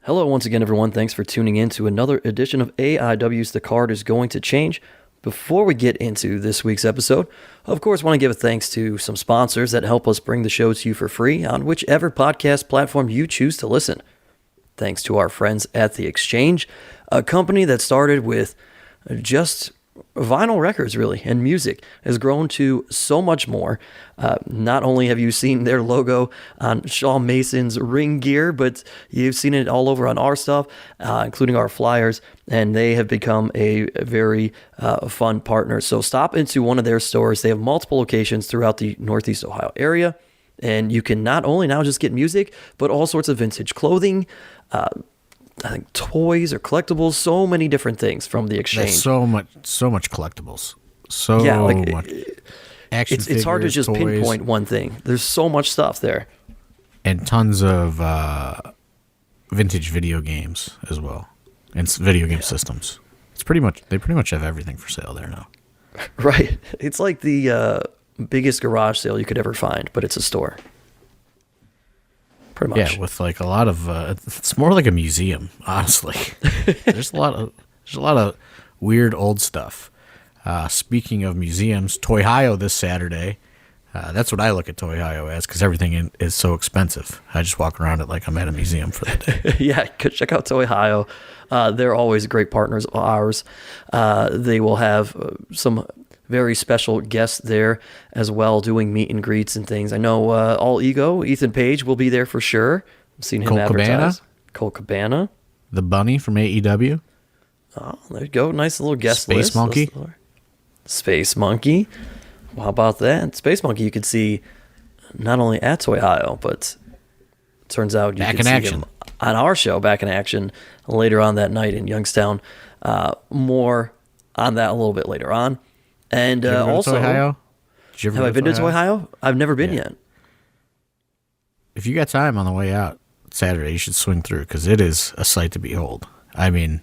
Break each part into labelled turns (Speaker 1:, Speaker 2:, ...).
Speaker 1: Hello once again, everyone. Thanks for tuning in to another edition of AIW's The Card is Going to Change. Before we get into this week's episode, of course, want to give a thanks to some sponsors that help us bring the show to you for free on whichever podcast platform you choose to listen. Thanks to our friends at The Exchange, a company that started with just vinyl records, really, and music, has grown to so much more. Not only have you seen their logo on Shaw Mason's ring gear, but you've seen it all over on our stuff, including our flyers, and they have become a very fun partner. So stop into one of their stores. They have multiple locations throughout the Northeast Ohio area, and you can not only now just get music, but all sorts of vintage clothing, I think toys or collectibles, so many different things from the Exchange.
Speaker 2: There's so much collectibles. Much. Action
Speaker 1: it's hard to just
Speaker 2: toys,
Speaker 1: pinpoint one thing. There's so much stuff there.
Speaker 2: And tons of vintage video games as well. And video game systems. They pretty much have everything for sale there now.
Speaker 1: Right. It's like the biggest garage sale you could ever find, but it's a store. Pretty much.
Speaker 2: Yeah, with like a lot of it's more like a museum, honestly. There's a lot of weird old stuff. Speaking of museums, Toyhio this Saturday. That's what I look at Toyhio as, because everything is so expensive. I just walk around it like I'm at a museum for the day.
Speaker 1: Yeah, check out Toyhio. They're always great partners of ours. They will have some very special guests there as well, doing meet and greets and things. I know All Ego, Ethan Page, will be there for sure. I've seen him advertise. Cole Cabana.
Speaker 2: The Bunny from AEW.
Speaker 1: Oh, there you go. Nice little guest
Speaker 2: Space
Speaker 1: list.
Speaker 2: Monkey.
Speaker 1: Space Monkey. Well, how about that? Space Monkey you could see not only at Toyhio, but it turns out you can see him on our show, Back in Action, later on that night in Youngstown. More on that a little bit later on. And also, have I been to Toyhio? I've never been yet.
Speaker 2: If you got time on the way out Saturday, you should swing through, because it is a sight to behold. I mean,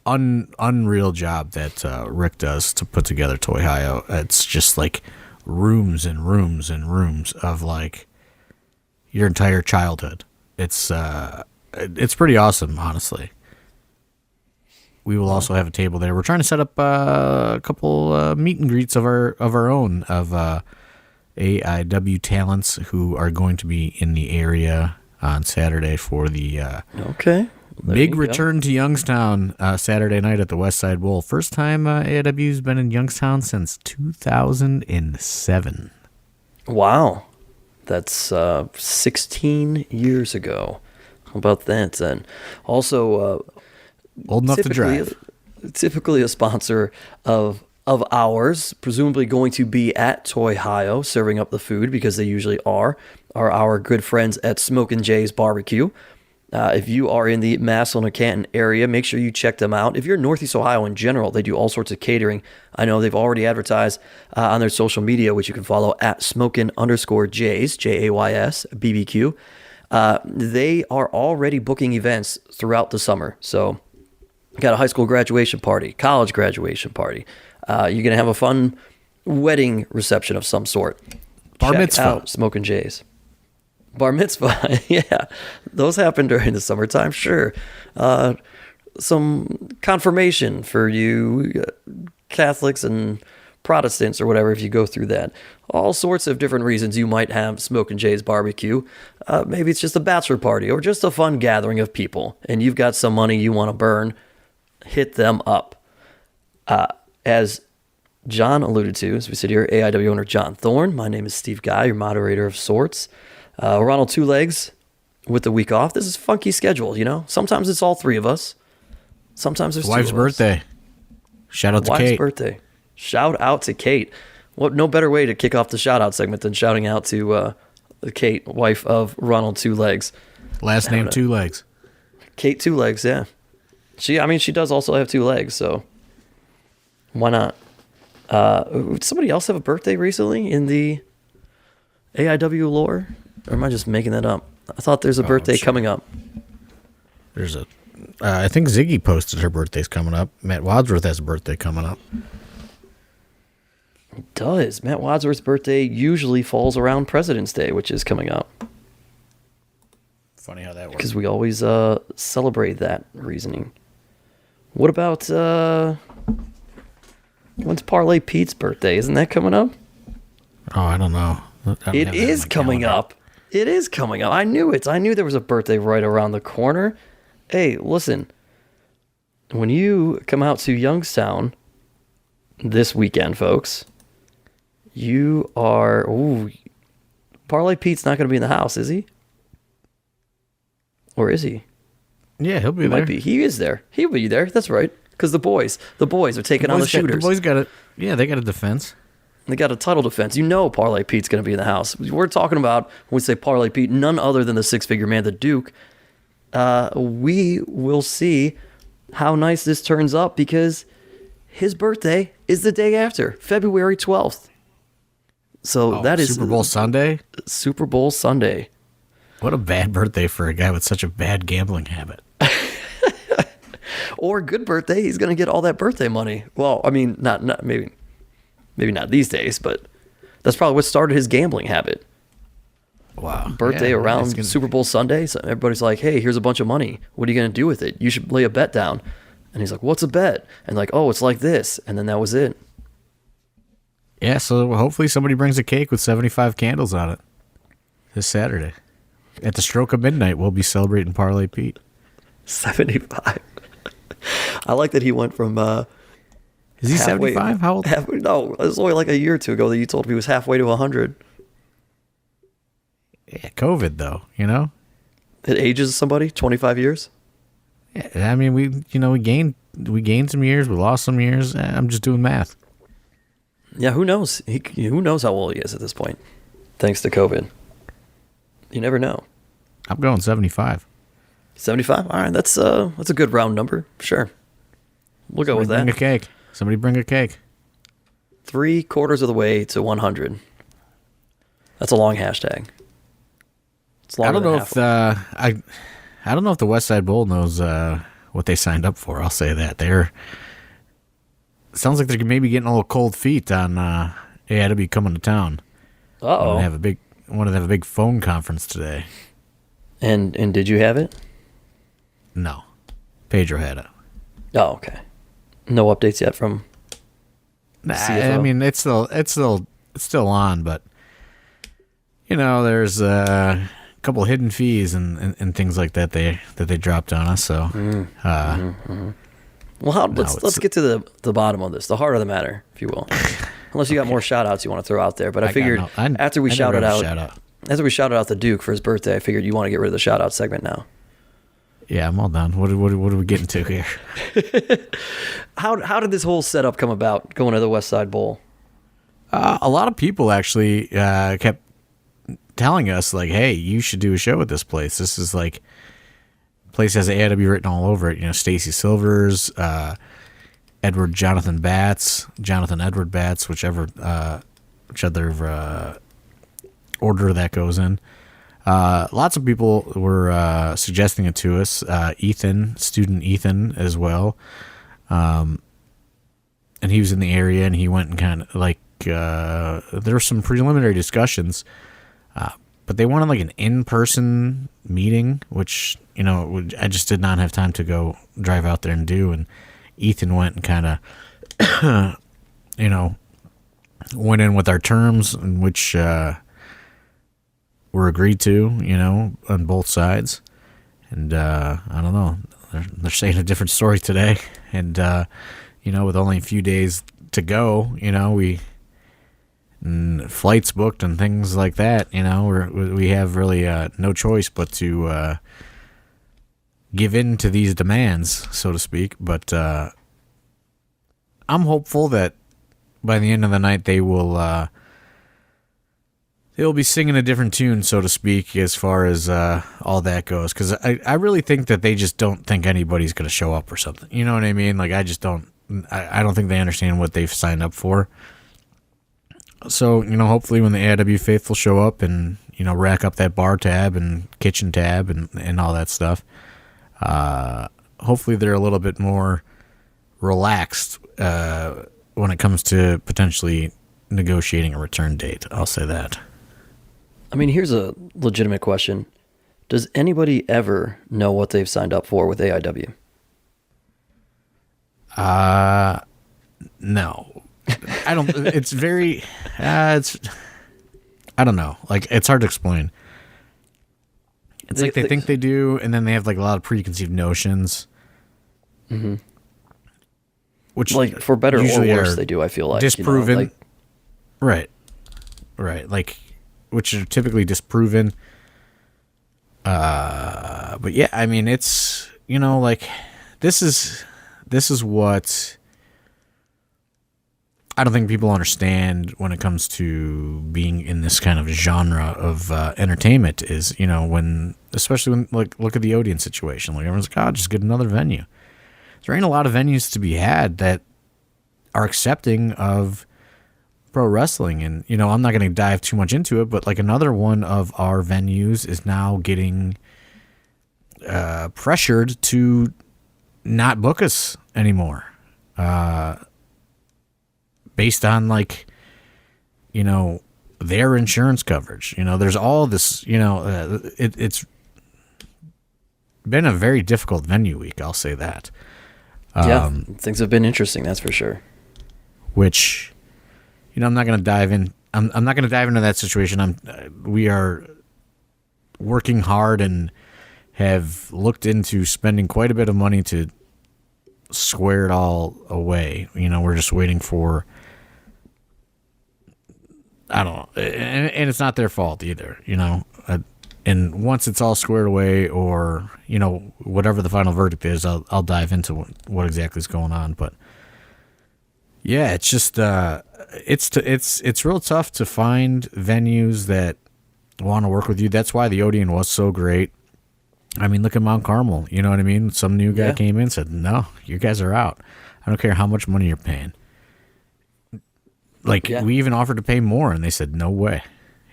Speaker 2: unreal job that Rick does to put together Toyhio. It's just like rooms and rooms and rooms of like your entire childhood. It's pretty awesome, honestly. We will also have a table there. We're trying to set up a couple meet and greets of our own, of AIW talents who are going to be in the area on Saturday for the big return to Youngstown Saturday night at the West Side Bowl. First time AIW's been in Youngstown since 2007. Wow.
Speaker 1: That's 16 years ago. How about that then? Also,
Speaker 2: old enough to drive.
Speaker 1: Typically a sponsor of ours, presumably going to be at Toyhio serving up the food, because they usually are our good friends at Smokin' Jay's Barbecue. If you are in the Massillon or Canton area, make sure you check them out. If you're in Northeast Ohio in general, they do all sorts of catering. I know they've already advertised on their social media, which you can follow at Smokin_Jays, Jays BBQ. They are already booking events throughout the summer. So got a high school graduation party, college graduation party. You're going to have a fun wedding reception of some sort.
Speaker 2: Bar mitzvah.
Speaker 1: Out Smokin' Jays. Bar mitzvah, yeah. Those happen during the summertime, sure. Some confirmation for you Catholics and Protestants or whatever, if you go through that. All sorts of different reasons you might have Smokin' Jay's Barbecue. Maybe it's just a bachelor party or just a fun gathering of people, and you've got some money you want to burn. Hit them up. As John alluded to, as we sit here, AIW owner John Thorne. My name is Steve Guy, your moderator of sorts. Ronald Two Legs with the week off. This is a funky schedule, you know? Sometimes it's all three of us. Sometimes there's
Speaker 2: wife's birthday. Shout out to Kate.
Speaker 1: Wife's birthday. Shout out to Kate. What no better way to kick off the shout out segment than shouting out to Kate, wife of Ronald Two Legs.
Speaker 2: Last name Two Legs.
Speaker 1: Kate Two Legs, yeah. She does also have two legs, so why not? Did somebody else have a birthday recently in the AIW lore? Or am I just making that up? I thought there's a birthday coming up.
Speaker 2: There's I think Ziggy posted her birthday's coming up. Matt Wadsworth has a birthday coming up.
Speaker 1: It does. Matt Wadsworth's birthday usually falls around President's Day, which is coming up.
Speaker 2: Funny how that works.
Speaker 1: because we always celebrate that reasoning. What about when's Parlay Pete's birthday? Isn't that coming up?
Speaker 2: Oh, I don't know.
Speaker 1: It is coming up. It is coming up. I knew it. I knew there was a birthday right around the corner. Hey, listen. When you come out to Youngstown this weekend, folks, you are... Ooh, Parlay Pete's not going to be in the house, is he? Or is he?
Speaker 2: Yeah, he'll be there.
Speaker 1: Might be. He is there. He'll be there. That's right. Because the boys are taking on the shooters.
Speaker 2: The boys got it. Yeah, they got a defense.
Speaker 1: They got a title defense. You know Parlay Pete's going to be in the house. We're talking about, when we say Parlay Pete, none other than the six-figure man, the Duke. We will see how nice this turns up because his birthday is the day after, February 12th. So that is
Speaker 2: Super Bowl Sunday?
Speaker 1: Super Bowl Sunday.
Speaker 2: What a bad birthday for a guy with such a bad gambling habit.
Speaker 1: Or good birthday, he's going to get all that birthday money. Well, I mean, not maybe not these days, but that's probably what started his gambling habit.
Speaker 2: Wow.
Speaker 1: Birthday around Super Bowl Sunday, so everybody's like, hey, here's a bunch of money. What are you going to do with it? You should lay a bet down. And he's like, what's a bet? And like, oh, it's like this. And then that was it.
Speaker 2: Yeah, so hopefully somebody brings a cake with 75 candles on it this Saturday. At the stroke of midnight, we'll be celebrating Parlay Pete.
Speaker 1: 75. I like that he went from...
Speaker 2: Is he 75? How old?
Speaker 1: No, it was only like a year or two ago that you told me he was halfway to 100.
Speaker 2: Yeah, COVID, though, you know?
Speaker 1: It ages somebody 25 years?
Speaker 2: Yeah, I mean, we gained some years, we lost some years. I'm just doing math.
Speaker 1: Yeah, who knows? Who knows how old he is at this point, thanks to COVID. You never know.
Speaker 2: I'm going 75.
Speaker 1: 75? All right, that's a good round number. Sure. We'll go with that.
Speaker 2: Bring a cake. Somebody bring a cake.
Speaker 1: 3/4 of the way to 100. That's a long hashtag. It's
Speaker 2: I
Speaker 1: longer
Speaker 2: don't know
Speaker 1: than half.
Speaker 2: I don't know if the West Side Bowl knows what they signed up for. I'll say that. Sounds like they're maybe getting a little cold feet on AIW coming to town.
Speaker 1: Uh-oh.
Speaker 2: Wanted to have a big phone conference today.
Speaker 1: And did you have it?
Speaker 2: No. Pedro had it.
Speaker 1: Oh, okay. No updates yet from
Speaker 2: Nah,
Speaker 1: CFO?
Speaker 2: I mean, it's still on, but you know, there's a couple hidden fees and things like that they dropped on us. So,
Speaker 1: Well, let's get to the bottom of this, the heart of the matter, if you will. Unless you got more shout outs you want to throw out there, but I figured after we shouted out the Duke for his birthday, I figured you want to get rid of the shout out segment now.
Speaker 2: Yeah, I'm all done. What are we getting to here?
Speaker 1: How did this whole setup come about, going to the West Side Bowl?
Speaker 2: A lot of people actually kept telling us, like, hey, you should do a show at this place. This is like, place has AIW written all over it. You know, Stacy Silvers, Edward Edward Batts, whichever order that goes in. Lots of people were suggesting it to us. Student Ethan as well. And he was in the area, and he went and kind of like, there were some preliminary discussions, but they wanted like an in-person meeting, which, you know, I just did not have time to go drive out there and do. And Ethan went and kind of, you know, went in with our terms, in which were agreed to, you know, on both sides. And I don't know, they're saying a different story today. And you know, with only a few days to go, you know, flights booked and things like that, you know, we have really no choice but to give in to these demands, so to speak. But I'm hopeful that by the end of the night they'll be singing a different tune, so to speak, as far as all that goes. Because I really think that they just don't think anybody's going to show up or something. You know what I mean? Like, I just don't. I don't think they understand what they've signed up for. So, you know, hopefully when the AIW faithful show up and, you know, rack up that bar tab and kitchen tab and all that stuff, hopefully they're a little bit more relaxed when it comes to potentially negotiating a return date. I'll say that.
Speaker 1: I mean, here's a legitimate question. Does anybody ever know what they've signed up for with AIW?
Speaker 2: No. I don't, it's very, I don't know. Like, it's hard to explain. It's like they think they do, and then they have like a lot of preconceived notions.
Speaker 1: Mm-hmm.
Speaker 2: Which,
Speaker 1: like, for better or worse, they do, I feel like.
Speaker 2: Disproven.
Speaker 1: You know,
Speaker 2: like, right. Like, which are typically disproven. But yeah, I mean, it's, you know, like, this is what I don't think people understand when it comes to being in this kind of genre of entertainment is, you know, especially when, like, look at the Odeon situation. Like, everyone's like, oh, just get another venue. There ain't a lot of venues to be had that are accepting of pro wrestling. And, you know, I'm not going to dive too much into it, but like another one of our venues is now getting pressured to not book us anymore. Based on, like, you know, their insurance coverage. You know, there's all this, you know, it's been a very difficult venue week, I'll say that.
Speaker 1: Things have been interesting, that's for sure.
Speaker 2: Which, you know, I'm not going to dive in. I'm not going to dive into that situation. We are working hard and have looked into spending quite a bit of money to square it all away. You know, we're just waiting for, I don't know, and it's not their fault either, you know. And once it's all squared away, or, you know, whatever the final verdict is, I'll dive into what exactly is going on. But yeah, it's just it's real tough to find venues that want to work with you. That's why the Odeon was so great. I mean, look at Mount Carmel. You know what I mean? Some new guy came in and said, "No, you guys are out. I don't care how much money you're paying." Like, we even offered to pay more, and they said, "No way."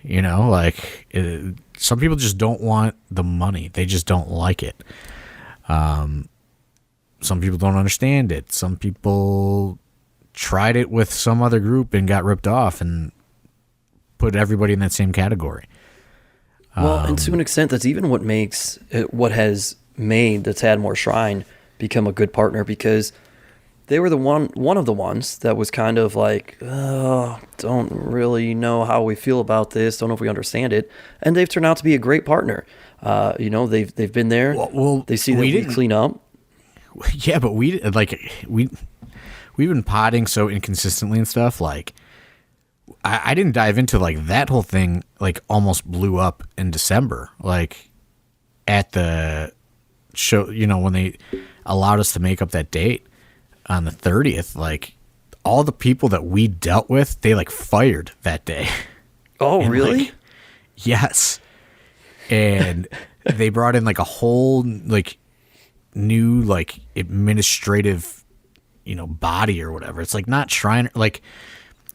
Speaker 2: You know, like, some people just don't want the money. They just don't like it. Some people don't understand it. Some people tried it with some other group and got ripped off and put everybody in that same category.
Speaker 1: Well, and to an extent, that's even what has made the Tadmore Shrine become a good partner, because they were one of the ones that was kind of like, oh, don't really know how we feel about this, don't know if we understand it, and they've turned out to be a great partner. You know, they've been there.
Speaker 2: Well,
Speaker 1: they see that we clean up.
Speaker 2: Yeah, but we've been potting so inconsistently and stuff. Like, I didn't dive into, like, that whole thing, like, almost blew up in December, like, at the show, you know, when they allowed us to make up that date on the 30th. Like, all the people that we dealt with, they, like, fired that day.
Speaker 1: Oh,
Speaker 2: and,
Speaker 1: really?
Speaker 2: Like, yes. And they brought in, like, a whole, like, new, like, administrative, you know, body or whatever. It's like not Shriner, like,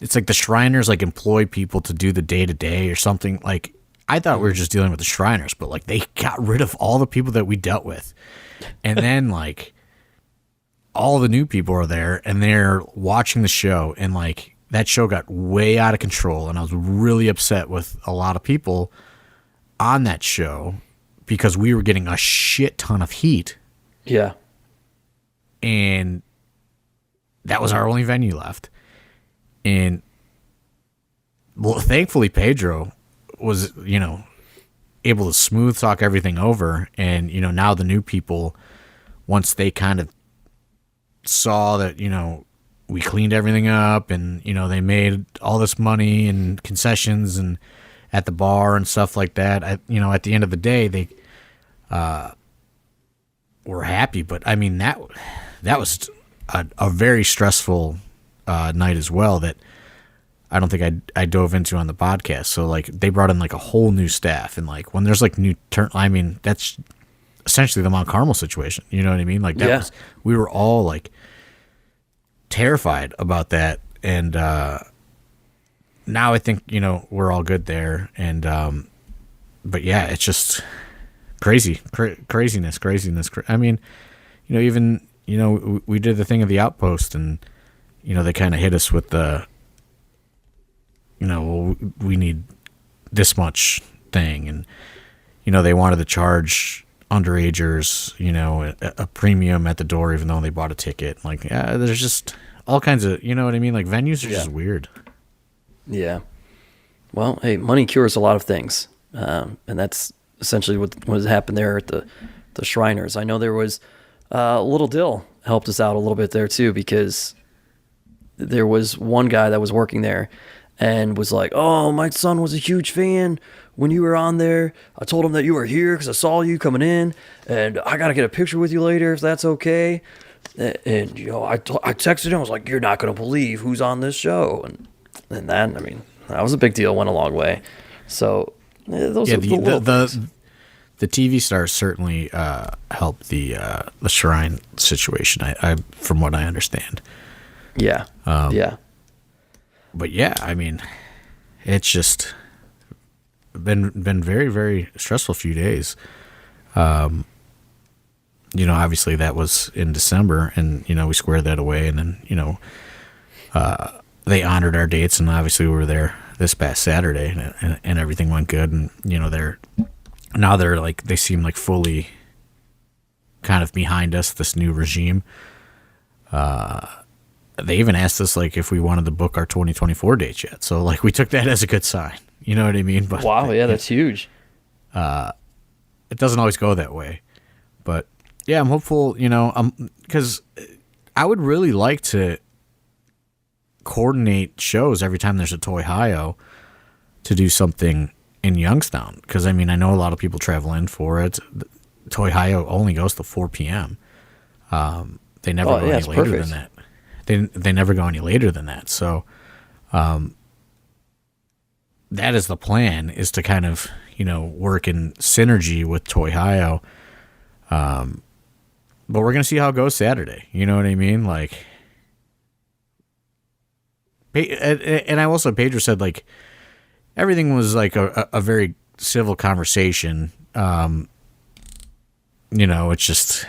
Speaker 2: it's like the Shriners, like, employ people to do the day-to-day or something. Like, I thought we were just dealing with the Shriners, but, like, they got rid of all the people that we dealt with. And then, like, all the new people are there, and they're watching the show, and, like, that show got way out of control, and I was really upset with a lot of people on that show because we were getting a shit ton of heat.
Speaker 1: Yeah.
Speaker 2: And that was our only venue left. And, well, thankfully Pedro was, you know, able to smooth talk everything over. And, you know, now the new people, once they kind of saw that, you know, we cleaned everything up and, you know, they made all this money and concessions and at the bar and stuff like that, you know, at the end of the day, they were happy. But, I mean, that was a very stressful night as well that I don't think I dove into on the podcast. So, like, they brought in, like, a whole new staff, and, like, when there's, like, I mean, that's essentially the Mount Carmel situation. You know what I mean? Like, we were all, like, terrified about that. And now I think, you know, we're all good there. And but yeah, it's just craziness. I mean, you know, even, you know, we did the thing of the Outpost, and, you know, they kind of hit us with the, you know, well, we need this much thing. And, they wanted to charge underagers, a premium at the door, even though they bought a ticket. Like, yeah, there's just all kinds of, you know what I mean? Like, venues are just weird.
Speaker 1: Yeah. Well, hey, money cures a lot of things. And that's essentially what has happened there at the Shriners. I know there was Little Dill helped us out a little bit there too, because there was one guy that was working there and was like, oh, my son was a huge fan when you were on there. I told him that you were here because I saw you coming in, and I got to get a picture with you later if that's okay. And I texted him. I was like, you're not going to believe who's on this show. And that, I mean, that was a big deal. Went a long way. So those are the
Speaker 2: TV stars certainly helped the Shrine situation. I from what I understand.
Speaker 1: Yeah. Yeah.
Speaker 2: But yeah, I mean, it's just been very, very stressful few days. Obviously that was in December, and we squared that away, and then they honored our dates, and obviously we were there this past Saturday, and everything went good, and they're like, they seem like fully kind of behind us, this new regime. They even asked us like if we wanted to book our 2024 dates yet. So like we took that as a good sign. You know what I mean? But
Speaker 1: wow, yeah, that's huge.
Speaker 2: It doesn't always go that way. But yeah, I'm hopeful, because I would really like to coordinate shows every time there's a Toy Hio to do something in Youngstown. Because I mean, I know a lot of people travel in for it. Toy Hio only goes to 4 p.m. They never go any later than that. They never go any later than that. So that is the plan, is to kind of, work in synergy with Toy Hio. But we're going to see how it goes Saturday. You know what I mean? Like, and I also, Pedro said, like, everything was like a very civil conversation. It's just,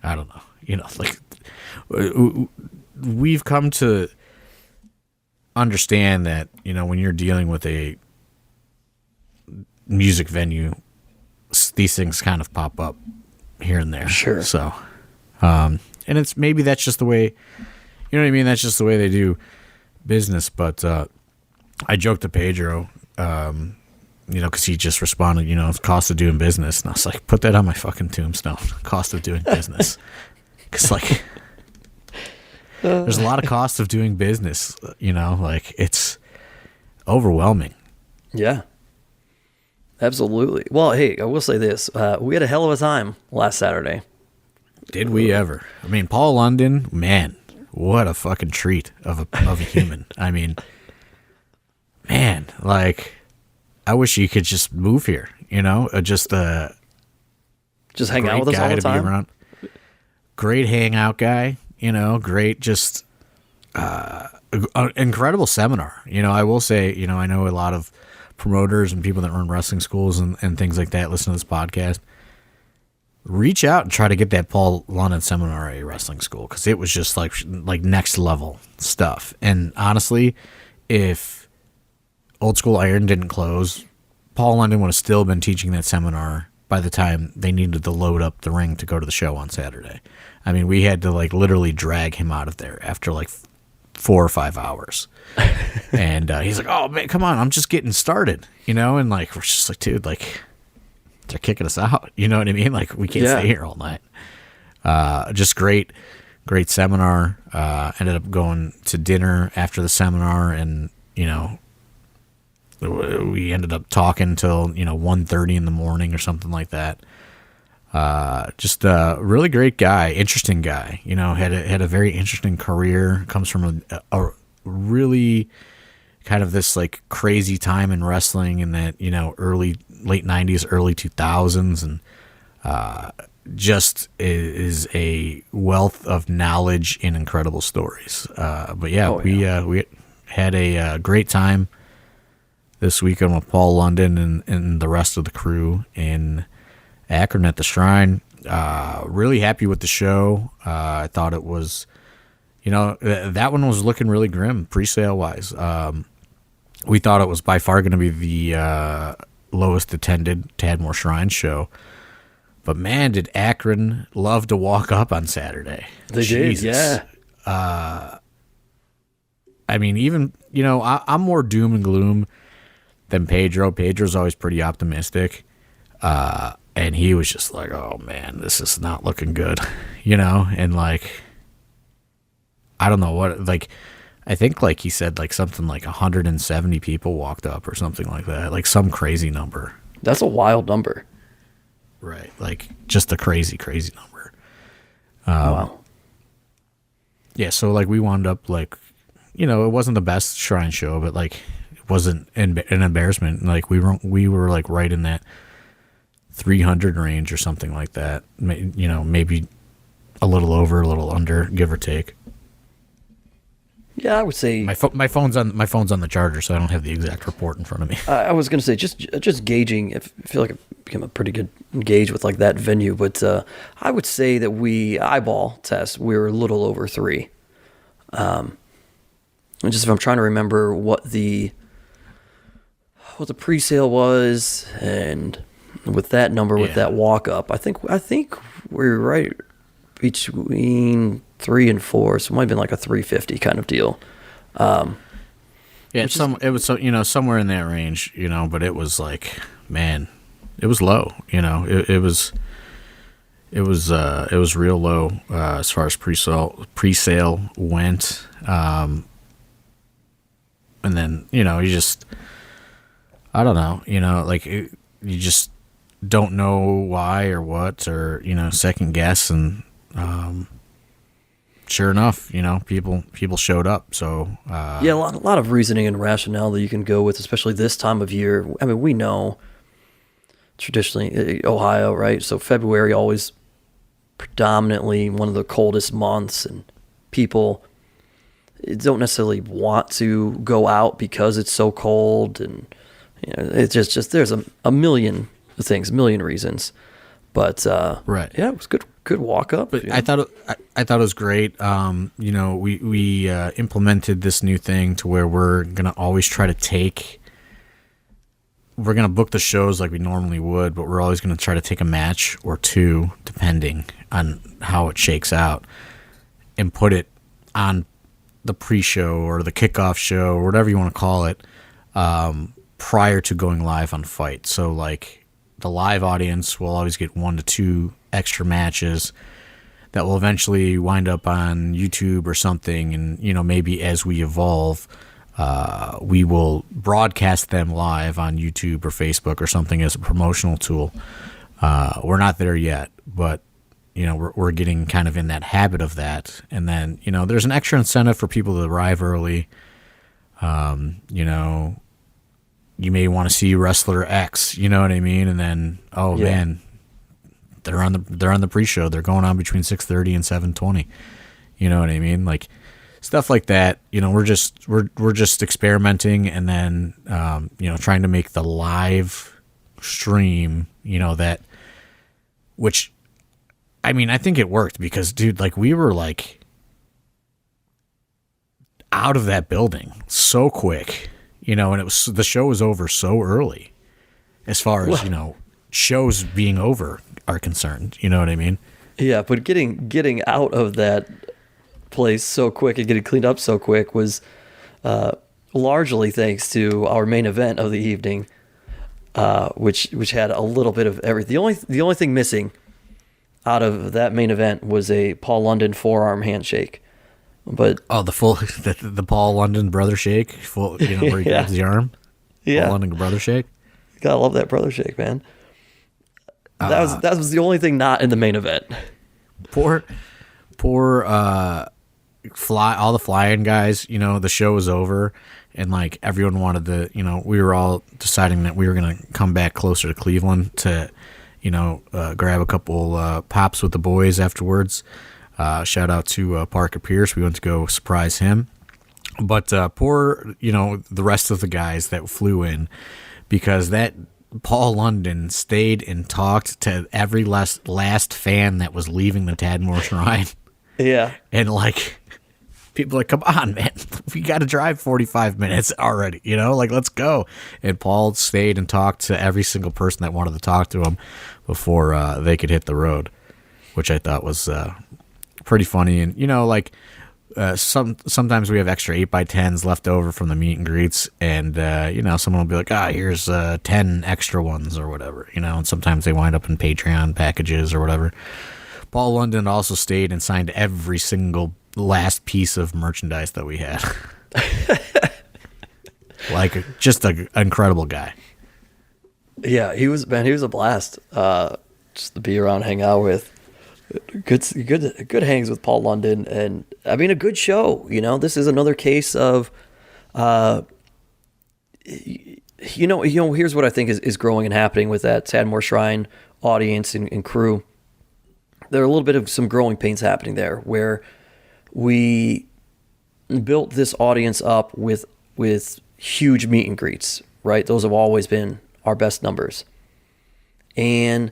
Speaker 2: I don't know, like, we've come to understand that, when you're dealing with a music venue, these things kind of pop up here and there.
Speaker 1: Sure.
Speaker 2: So, and it's, maybe that's just the way, you know what I mean? That's just the way they do business. But, I joked to Pedro, because he just responded, the cost of doing business. And I was like, put that on my fucking tombstone, cost of doing business. Because, like, there's a lot of cost of doing business, like, it's overwhelming.
Speaker 1: Yeah. Absolutely. Well, hey, I will say this. We had a hell of a time last Saturday.
Speaker 2: Did we ever? I mean, Paul London, man, what a fucking treat of a human. I mean, man, like, I wish he could just move here, just hang out with us all the time. Great hangout guy, great, just incredible seminar. I will say, I know a lot of promoters and people that run wrestling schools and things like that listen to this podcast. Reach out and try to get that Paul London seminar at a wrestling school, because it was just like next level stuff. And honestly, if Old School Iron didn't close, Paul London would have still been teaching that seminar by the time they needed to load up the ring to go to the show on Saturday. I mean, we had to like literally drag him out of there after like 4 or 5 hours. And he's like, oh man, come on, I'm just getting started, and like, we're just like, dude, like, they're kicking us out, you know what I mean? Like, we can't stay here all night. Just great seminar. Ended up going to dinner after the seminar, and we ended up talking till 1:30 in the morning or something like that. Just a really great guy, interesting guy. Had a very interesting career. Comes from a really kind of this like crazy time in wrestling in that late 90s, early 2000s, and just is a wealth of knowledge and incredible stories. But yeah, we had a great time this weekend with Paul London and the rest of the crew in Akron at the Shrine. Really happy with the show. I thought it was, that one was looking really grim pre-sale wise. We thought it was by far going to be the lowest attended Tadmore Shrine show. But man, did Akron love to walk up on Saturday.
Speaker 1: They did, yeah.
Speaker 2: I mean, even, I'm more doom and gloom than Pedro. Pedro's always pretty optimistic. And he was just like, oh man, this is not looking good, and like, I don't know what, like, I think like he said like something like 170 people walked up or something like that, like some crazy number.
Speaker 1: That's a wild number.
Speaker 2: Right. Like just a crazy, crazy number.
Speaker 1: Wow.
Speaker 2: Yeah. So like we wound up like, it wasn't the best Shrine show, but like it wasn't an embarrassment. Like we were like right in that 300 range or something like that. Maybe a little over, a little under, give or take.
Speaker 1: Yeah, I would say
Speaker 2: my phone's on the charger, so I don't have the exact report in front of me.
Speaker 1: I was gonna say just gauging. I feel like it became a pretty good gauge with like that venue, but I would say that we eyeball test we were a little over 3. Just if I'm trying to remember what the pre-sale was, and with that number, with that walk up, I think we're right between 3 and 4, so it might have been like a 350 kind of deal.
Speaker 2: It was somewhere in that range, but it was like, man, it was low, it was real low as far as pre-sale went, and then you just, I don't know, like you just don't know why or what, or second guess, and sure enough, people showed up. So
Speaker 1: a lot of reasoning and rationale that you can go with, especially this time of year. I mean, we know traditionally Ohio, right? So February always predominantly one of the coldest months, and people don't necessarily want to go out because it's so cold, and it's just there's a million things, a million reasons. But
Speaker 2: right,
Speaker 1: yeah, it was good walk up.
Speaker 2: But I thought it was great. We implemented this new thing to where we're gonna always try to we're gonna book the shows like we normally would, but we're always gonna try to take a match or two, depending on how it shakes out, and put it on the pre-show or the kickoff show or whatever you want to call it, prior to going live on Fight. So like the live audience will always get 1 to 2 extra matches that will eventually wind up on YouTube or something, and maybe as we evolve, we will broadcast them live on YouTube or Facebook or something as a promotional tool. We're not there yet, but we're getting kind of in that habit of that. And then there's an extra incentive for people to arrive early. You may want to see wrestler X, you know what I mean? And then, man, they're on the pre-show. They're going on between 6:30 and 7:20. You know what I mean? Like stuff like that. We're just experimenting, and then trying to make the live stream, which I mean, I think it worked because, dude, like we were like out of that building so quick. And the show was over so early as far as, shows being over are concerned. You know what I mean?
Speaker 1: Yeah, but getting out of that place so quick and getting cleaned up so quick was largely thanks to our main event of the evening, which had a little bit of everything. The only thing missing out of that main event was a Paul London forearm handshake. But
Speaker 2: the Paul London brother shake, where he grabs the arm.
Speaker 1: Yeah,
Speaker 2: Paul London brother shake.
Speaker 1: Gotta love that brother shake, man. That was the only thing not in the main event.
Speaker 2: Poor all the fly-in guys. The show was over, and like everyone wanted to. We were all deciding that we were gonna come back closer to Cleveland to, grab a couple pops with the boys afterwards. Shout out to Parker Pierce. We went to go surprise him. But poor, the rest of the guys that flew in, because that Paul London stayed and talked to every last fan that was leaving the Tadmore Shrine.
Speaker 1: Yeah.
Speaker 2: And like People are like, come on, man, we got to drive 45 minutes already, like, let's go. And Paul stayed and talked to every single person that wanted to talk to him before they could hit the road, which I thought was pretty funny. And, like, sometimes we have extra 8x10s left over from the meet and greets, and someone will be like, here's 10 extra ones or whatever, and sometimes they wind up in Patreon packages or whatever. Paul London also stayed and signed every single last piece of merchandise that we had. Like, just an incredible guy.
Speaker 1: Yeah, he was a blast. Just to be around, hang out with. Good hangs with Paul London, and I mean, a good show. This is another case of, here's what I think is growing and happening with that Tadmore Shrine audience and crew. There are a little bit of some growing pains happening there, where we built this audience up with huge meet and greets, right? Those have always been our best numbers. And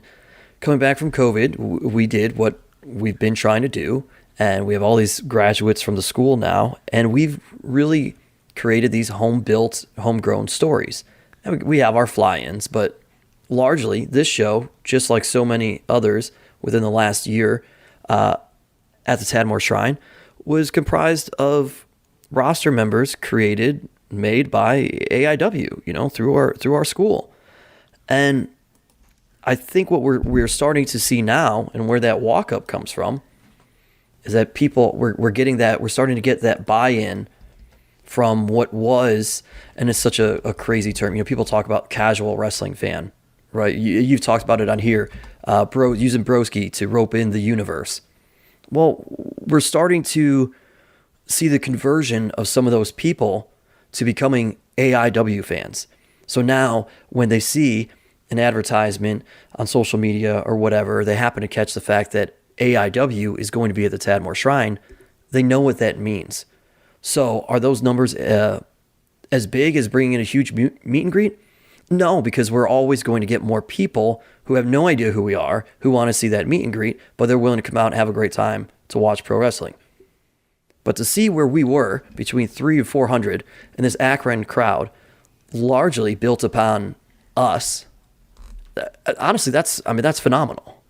Speaker 1: coming back from COVID, we did what we've been trying to do, and we have all these graduates from the school now, and we've really created these home-built, homegrown stories. And we have our fly-ins, but largely this show, just like so many others within the last year at the Tadmore Shrine, was comprised of roster members made by AIW, through our school. And I think what we're starting to see now, and where that walk-up comes from, is that we're starting to get that buy-in from what was, and it's such a crazy term. People talk about casual wrestling fan, right? You've talked about it on here, using broski to rope in the universe. Well, we're starting to see the conversion of some of those people to becoming AIW fans. So now when they see an advertisement on social media or whatever, they happen to catch the fact that AIW is going to be at the Tadmore Shrine, they know what that means. So are those numbers as big as bringing in a huge meet and greet? No, because we're always going to get more people who have no idea who we are, who want to see that meet and greet, but they're willing to come out and have a great time to watch pro wrestling. But to see where we were between 300 and 400 in this Akron crowd, largely built upon us, honestly, that's phenomenal.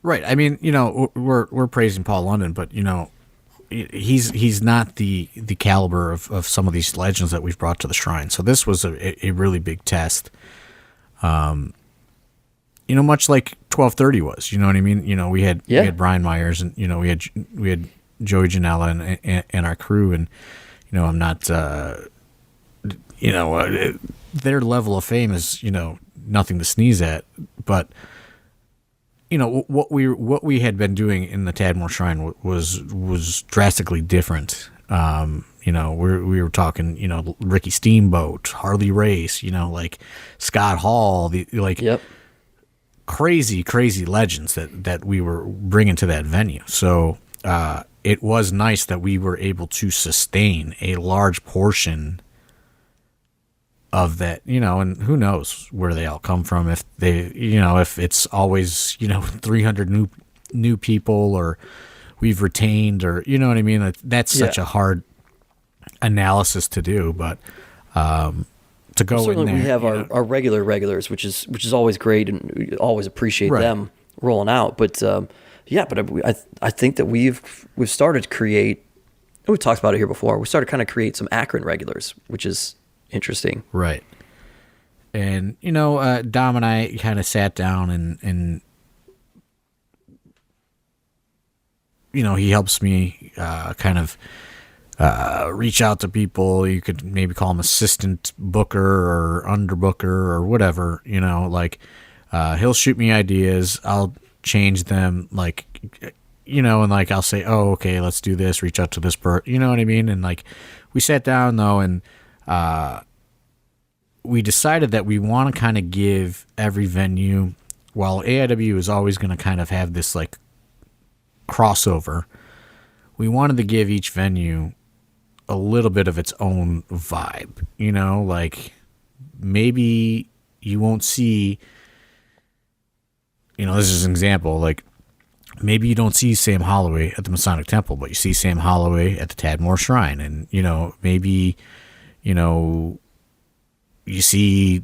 Speaker 2: Right. I mean, we're praising Paul London, but he's not the caliber of some of these legends that we've brought to the Shrine. So this was a really big test. Much like 1230 was. You know what I mean? We had Brian Myers, and we had Joey Janela and our crew, and I'm not their level of fame is nothing to sneeze at, but what we had been doing in the Tadmore Shrine was drastically different. We were talking, Ricky Steamboat, Harley Race, like Scott Hall, crazy legends that we were bringing to that venue. So it was nice that we were able to sustain a large portion of that, and who knows where they all come from, if they, if it's always, 300 new people, or we've retained, or, you know what I mean? That's such a hard analysis to do, but to go in there. We have
Speaker 1: our regulars, which is always great, and we always appreciate them rolling out. But I think that we've started to create, and we've talked about it here before, we started to kind of create some Akron regulars, which is interesting.
Speaker 2: Right. And, Dom and I kind of sat down and he helps me kind of reach out to people. You could maybe call him assistant booker or underbooker or whatever, he'll shoot me ideas. I'll change them, and I'll say, oh, okay, let's do this, reach out to this person, you know what I mean? And we sat down though, and we decided that we want to kind of give every venue, while AIW is always going to kind of have this crossover, we wanted to give each venue a little bit of its own vibe, maybe you won't see, this is an example, maybe you don't see Sam Holloway at the Masonic Temple, but you see Sam Holloway at the Tadmor Shrine. And, maybe, you see,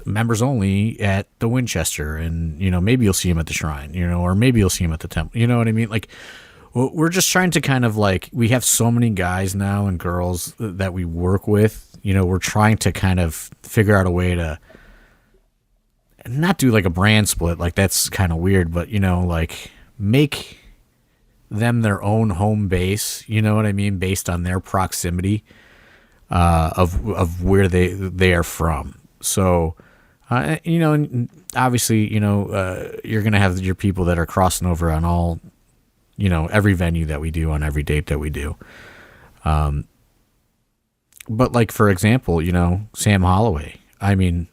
Speaker 2: members only at the Winchester, and, maybe you'll see him at the Shrine, or maybe you'll see him at the Temple. You know what I mean? Like, we're just trying to kind of like, we have so many guys now and girls that we work with, we're trying to kind of figure out a way to not do like a brand split, like that's kind of weird, but like make them their own home base, you know what I mean, based on their proximity of where they are from. So and obviously you're gonna have your people that are crossing over on all every venue that we do, on every date that we do. But like, for example, Sam Holloway, I mean,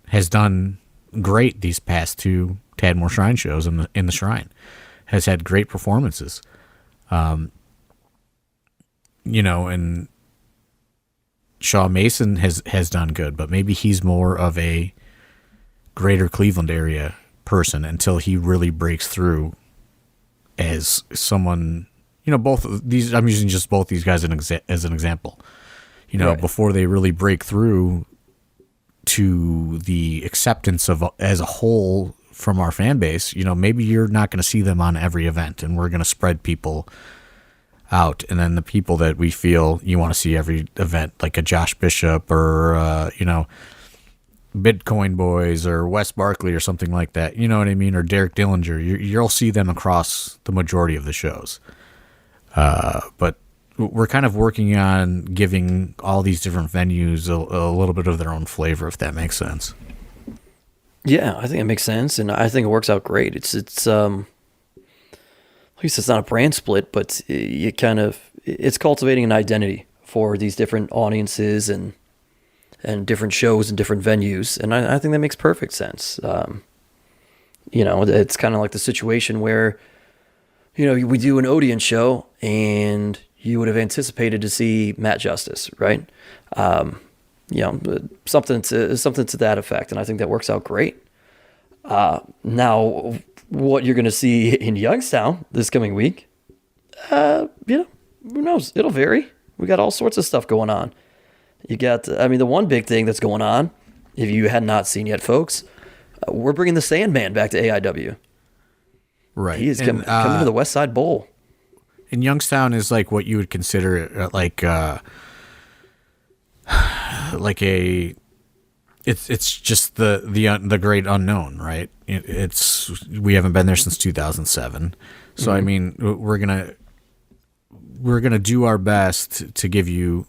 Speaker 2: has done great these past 2 Tadmor Shrine shows in the Shrine, has had great performances. And Shaw Mason has done good, but maybe he's more of a greater Cleveland area person until he really breaks through as someone, both of these, I'm using just both these guys as an example, right. Before they really break through to the acceptance of as a whole from our fan base, maybe you're not going to see them on every event, and we're going to spread people out. And then the people that we feel you want to see every event, like a Josh Bishop or, Bitcoin Boys or Wes Barkley or something like that, you know what I mean? Or Derek Dillinger, you'll see them across the majority of the shows. But we're kind of working on giving all these different venues a little bit of their own flavor, if that makes sense.
Speaker 1: Yeah, I think it makes sense, and I think it works out great. It's at least it's not a brand split, but it's cultivating an identity for these different audiences and different shows and different venues, and I think that makes perfect sense. It's kind of like the situation where, we do an Odeon show, and you would have anticipated to see Matt Justice, right? Something to that effect, and I think that works out great. Now, what you're going to see in Youngstown this coming week, who knows? It'll vary. We got all sorts of stuff going on. You got, the one big thing that's going on, if you had not seen yet, folks, we're bringing the Sandman back to AIW.
Speaker 2: Right.
Speaker 1: He is coming to the West Side Bowl.
Speaker 2: And Youngstown is like what you would consider it's just the great unknown, right? We haven't been there since 2007. So, mm-hmm. We're gonna do our best to give you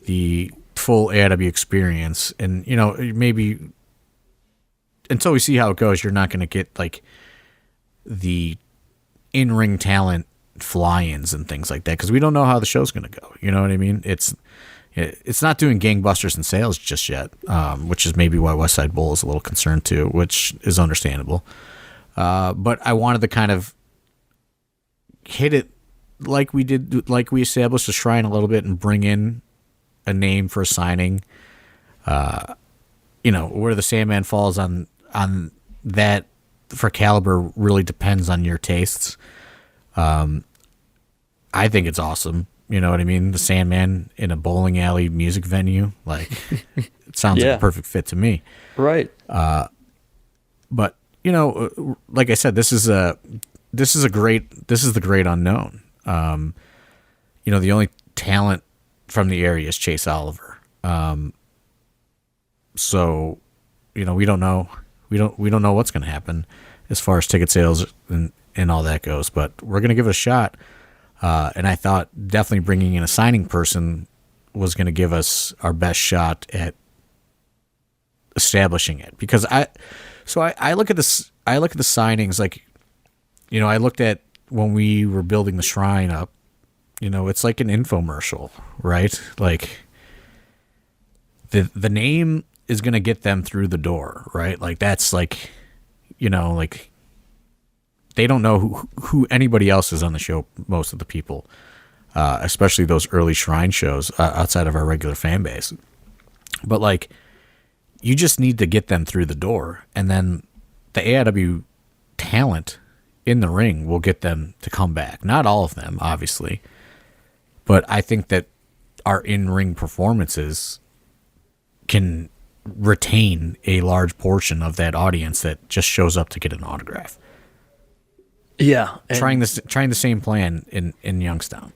Speaker 2: the full AIW experience, and maybe until we see how it goes, you're not gonna get like the in-ring talent fly-ins and things like that, because we don't know how the show's gonna go. You know what I mean? It's not doing gangbusters in sales just yet, which is maybe why West Side Bowl is a little concerned too, which is understandable. But I wanted to kind of hit it like we established the Shrine a little bit and bring in a name for a signing. Where the Sandman falls on that for caliber really depends on your tastes. I think it's awesome. You know what I mean? The Sandman in a bowling alley music venue, like it sounds like a perfect fit to me.
Speaker 1: Right.
Speaker 2: But like I said, this is the great unknown. The only talent from the area is Chase Oliver. So, we don't know what's going to happen as far as ticket sales and all that goes, but we're going to give it a shot. And I thought definitely bringing in a signing person was going to give us our best shot at establishing it, because I look at this. I look at the signings like, I looked at when we were building the Shrine up, it's like an infomercial, right? Like the name is going to get them through the door, right? Like that's like, like they don't know who anybody else is on the show, most of the people, especially those early Shrine shows outside of our regular fan base. But like, you just need to get them through the door, and then the AIW talent in the ring will get them to come back. Not all of them, obviously, but I think that our in-ring performances can retain a large portion of that audience that just shows up to get an autograph.
Speaker 1: Yeah.
Speaker 2: Trying the same plan in Youngstown.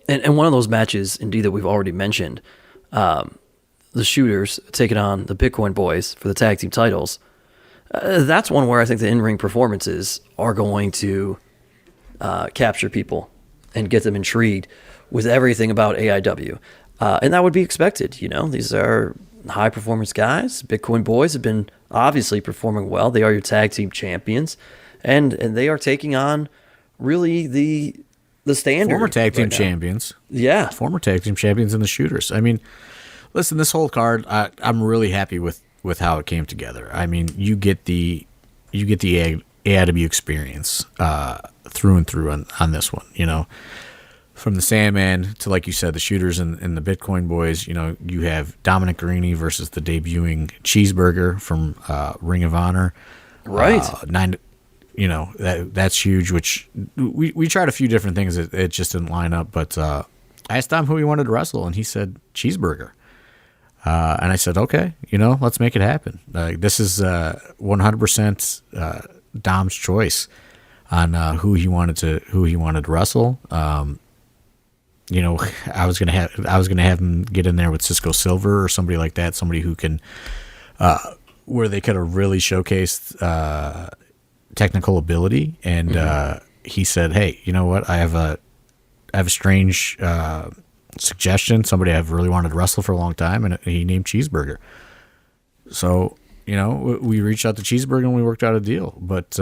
Speaker 1: And one of those matches, indeed, that we've already mentioned, the Shooters taking on the Bitcoin Boys for the tag team titles. That's one where I think the in-ring performances are going to capture people and get them intrigued with everything about AIW. And that would be expected. You know, these are high-performance guys. Bitcoin Boys have been obviously performing well. They are your tag team champions. And they are taking on really the standard.
Speaker 2: Former tag team champions.
Speaker 1: Yeah.
Speaker 2: Former tag team champions and the Shooters. I mean, listen, this whole card, I'm really happy with how it came together. I mean, you get the AIW experience through and through on this one, you know. From the Sandman to, like you said, the Shooters and the Bitcoin Boys, you know, you have Dominic Garrini versus the debuting Cheeseburger from Ring of Honor.
Speaker 1: Right.
Speaker 2: You know, that's huge, which we tried a few different things. It just didn't line up. But I asked Dom who he wanted to wrestle, and he said Cheeseburger. And I said, okay, you know, let's make it happen. This is 100% Dom's choice on who he wanted to wrestle. You know, I was gonna have him get in there with Cisco Silver or somebody like that, somebody who can, where they could have really showcased technical ability. And he said, "Hey, you know what? I have a strange suggestion. Somebody I've really wanted to wrestle for a long time, and he named Cheeseburger." So, you know, we reached out to Cheeseburger and we worked out a deal. But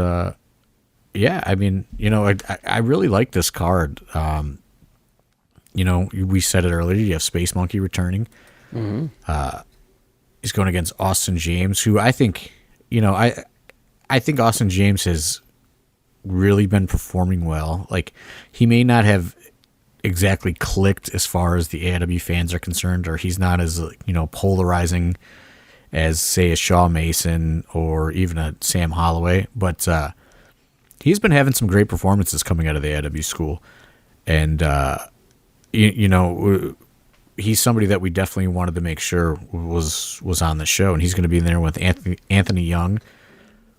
Speaker 2: yeah, I mean, you know, I really like this card. You know, we said it earlier. You have Space Monkey returning. Mm-hmm. He's going against Austin James, who I think, you know, I think Austin James has really been performing well. Like, he may not have exactly clicked as far as the AIW fans are concerned, or he's not as, you know, polarizing as, say, a Shaw Mason or even a Sam Holloway, but he's been having some great performances coming out of the AIW school. And you know, he's somebody that we definitely wanted to make sure was on the show, and he's going to be in there with Anthony Young,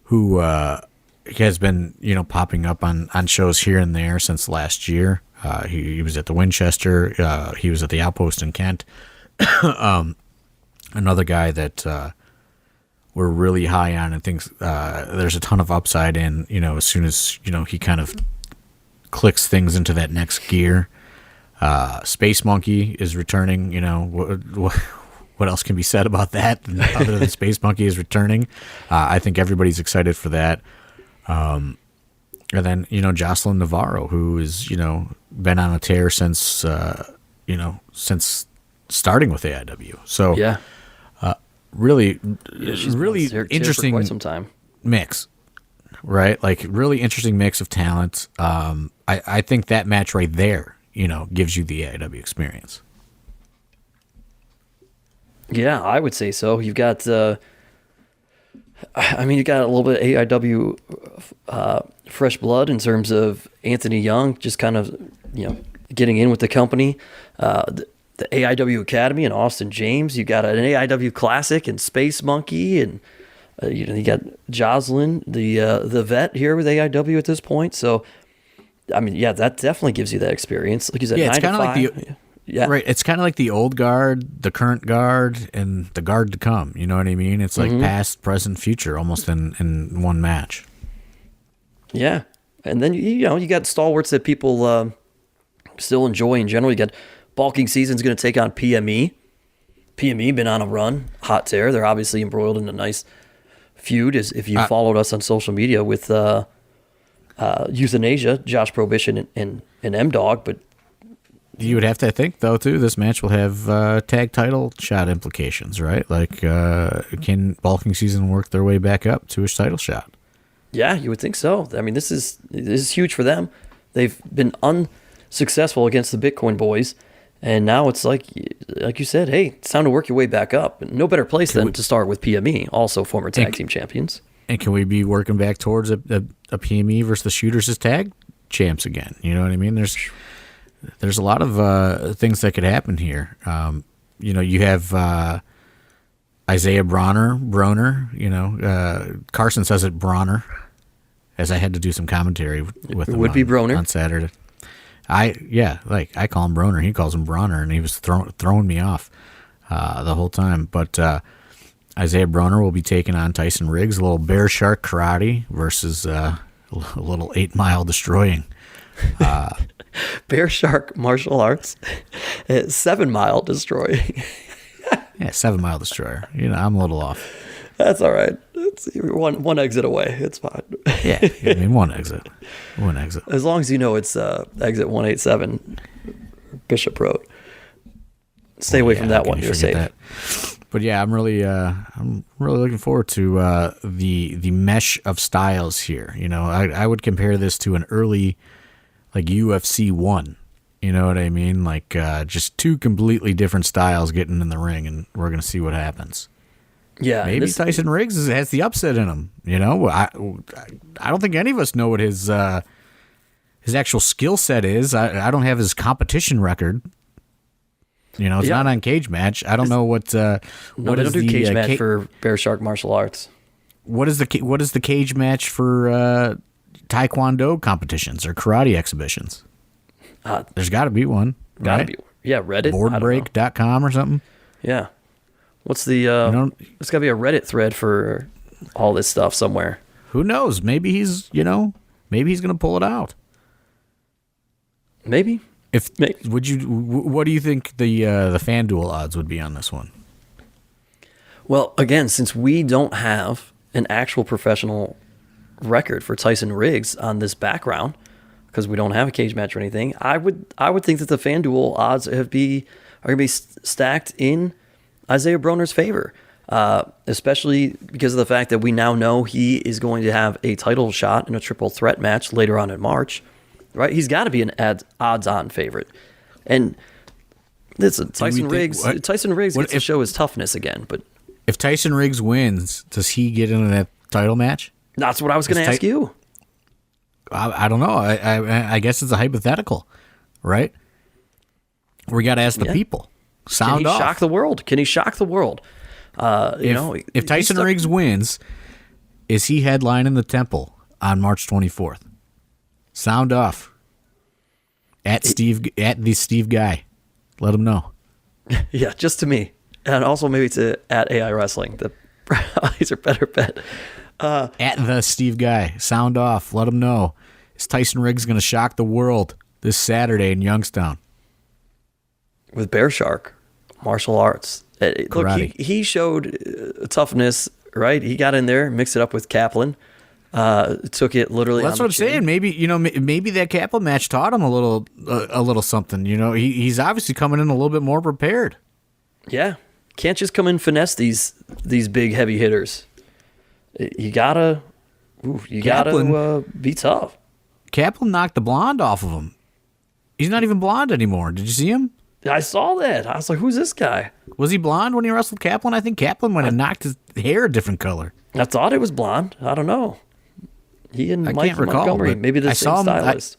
Speaker 2: who has been, you know, popping up on shows here and there since last year. He was at the Winchester. He was at the Outpost in Kent. Another guy that we're really high on and thinks there's a ton of upside in, you know, as soon as, you know, he kind of clicks things into that next gear. Space Monkey is returning. You know, what else can be said about that other than Space Monkey is returning? I think everybody's excited for that. And then, you know, Jocelyn Navarro, who is, you know, been on a tear since, you know, since starting with AIW. So
Speaker 1: yeah,
Speaker 2: really
Speaker 1: she's
Speaker 2: interesting
Speaker 1: for quite some time.
Speaker 2: Mix, right? Like, really interesting mix of talent. I think that match right there, you know, gives you the AIW experience.
Speaker 1: Yeah, I would say so. You've got, I mean, you got a little bit of AIW fresh blood in terms of Anthony Young, just kind of, you know, getting in with the company. The AIW Academy and Austin James. You got an AIW Classic and Space Monkey, and you know, you got Jocelyn, the vet here with AIW at this point. So, I mean, yeah, that definitely gives you that experience. Like you said,
Speaker 2: yeah, it's kind of like right. It's kind of like the old guard, the current guard, and the guard to come. You know what I mean? It's like past, present, future, almost in one match. Yeah,
Speaker 1: and then you know, you got stalwarts that people still enjoy in general. You got Bulking Season's going to take on PME. PME been on a run, hot tear. They're obviously embroiled in a nice feud. As if you followed us on social media with Euthanasia, Josh Prohibition, and M-Dog, but
Speaker 2: you would have to think, though, too, this match will have tag title shot implications, right? Like, can Bulking Season work their way back up to a title shot?
Speaker 1: Yeah, you would think so. I mean, this is huge for them. They've been unsuccessful against the Bitcoin Boys, and now it's like you said, hey, it's time to work your way back up. And no better place than to start with PME, also former tag team champions.
Speaker 2: And can we be working back towards a PME versus the Shooters as tag champs again? You know what I mean? There's a lot of things that could happen here. You have Isaiah Broner. Carson says it Bronner, as I had to do some commentary with him.
Speaker 1: It would be Broner
Speaker 2: on Saturday. I call him Broner. He calls him Bronner, and he was throwing me off the whole time. But Isaiah Broner will be taking on Tyson Riggs, a little bear shark karate versus a little 8 Mile destroying.
Speaker 1: Bear shark martial arts, 7 Mile destroying.
Speaker 2: Yeah, 7 Mile destroyer. I'm a little off.
Speaker 1: That's all right. It's one exit away. It's fine.
Speaker 2: Yeah, one exit. One exit.
Speaker 1: As long as you know it's exit 187, Bishop Road. Stay away from that one. You're safe.
Speaker 2: That. But yeah, I'm really looking forward to the mesh of styles here. I would compare this to an early like UFC 1. You know what I mean? Like just two completely different styles getting in the ring, and we're gonna see what happens.
Speaker 1: Yeah,
Speaker 2: maybe Tyson Riggs has the upset in him. I don't think any of us know what his actual skill set is. I don't have his competition record. It's not on Cage Match. I don't know what.
Speaker 1: No, they don't do Cage Match for Bear Shark Martial Arts.
Speaker 2: What is the Cage Match for Taekwondo competitions or karate exhibitions? There's got to be one.
Speaker 1: Got to be. Yeah, Reddit.
Speaker 2: Boardbreak.com or something.
Speaker 1: Yeah. What's the? There's got to be a Reddit thread for all this stuff somewhere.
Speaker 2: Who knows? Maybe he's going to pull it out.
Speaker 1: Maybe.
Speaker 2: What do you think the FanDuel odds would be on this one?
Speaker 1: Well, again, since we don't have an actual professional record for Tyson Riggs on this background, because we don't have a cage match or anything, I would think that the FanDuel odds are going to be stacked in Isaiah Broner's favor, especially because of the fact that we now know he is going to have a title shot in a triple threat match later on in March. Right, he's got to be an odds-on favorite, and listen, Tyson Riggs gets to show his toughness again. But
Speaker 2: if Tyson Riggs wins, does he get into that title match?
Speaker 1: That's what I was going to ask you.
Speaker 2: I don't know. I guess it's a hypothetical, right? We got to ask the people. Sound off.
Speaker 1: Can he shock the world? Can he shock the world?
Speaker 2: If Tyson Riggs wins, is he headlining the Temple on March 24th? Sound off. At the Steve Guy. Let him know.
Speaker 1: Yeah, just to me. And also maybe to at AI Wrestling. These are better bet.
Speaker 2: At the Steve Guy. Sound off. Let him know. Is Tyson Riggs going to shock the world this Saturday in Youngstown?
Speaker 1: With Bear Shark. Martial arts. Karate. Look, he showed toughness, right? He got in there, mixed it up with Kaplan. Took it literally.
Speaker 2: Well, that's what I'm saying. Maybe that Kaplan match taught him a little something. He's obviously coming in a little bit more prepared.
Speaker 1: Yeah, can't just come in and finesse these big heavy hitters. You gotta be tough.
Speaker 2: Kaplan knocked the blonde off of him. He's not even blonde anymore. Did you see him?
Speaker 1: I saw that. I was like, who's this guy?
Speaker 2: Was he blonde when he wrestled Kaplan? I think Kaplan went and knocked his hair a different color.
Speaker 1: I thought it was blonde. I don't know. He and Mike Montgomery, maybe the same stylist.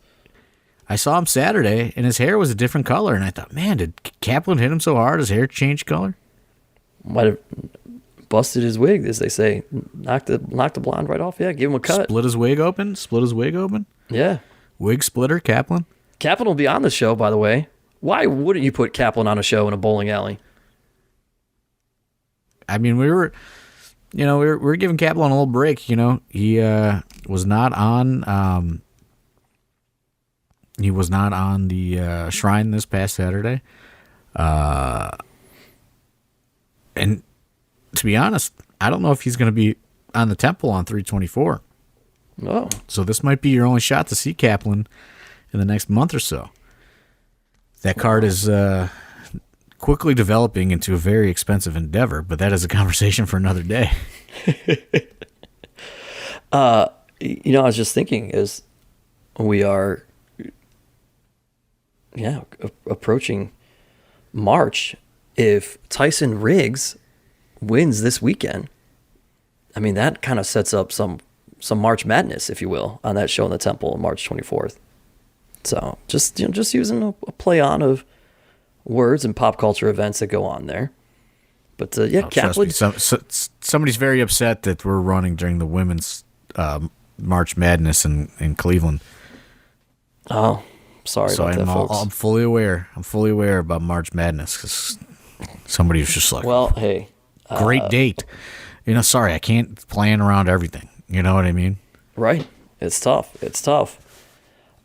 Speaker 2: I saw him Saturday, and his hair was a different color, and I thought, man, did Kaplan hit him so hard his hair changed color?
Speaker 1: Might have busted his wig, as they say. Knocked the blonde right off. Yeah, give him a cut.
Speaker 2: Split his wig open?
Speaker 1: Yeah.
Speaker 2: Wig splitter, Kaplan?
Speaker 1: Kaplan will be on the show, by the way. Why wouldn't you put Kaplan on a show in a bowling alley?
Speaker 2: I mean, we were giving Kaplan a little break. He was not on. He was not on the Shrine this past Saturday, and to be honest, I don't know if he's going to be on the Temple on 3/24.
Speaker 1: Oh,
Speaker 2: so this might be your only shot to see Kaplan in the next month or so. That card is quickly developing into a very expensive endeavor, but that is a conversation for another day.
Speaker 1: I was just thinking as we are, approaching March, if Tyson Riggs wins this weekend, I mean, that kind of sets up some March Madness, if you will, on that show in the Temple on March 24th. So just using a play on of words and pop culture events that go on there. But Kaplan.
Speaker 2: Somebody's very upset that we're running during the women's March Madness in Cleveland.
Speaker 1: Oh, sorry about that, folks.
Speaker 2: I'm fully aware. I'm fully aware about March Madness because somebody was just like,
Speaker 1: well, hey,
Speaker 2: great date. Sorry, I can't plan around everything. You know what I mean?
Speaker 1: Right. It's tough.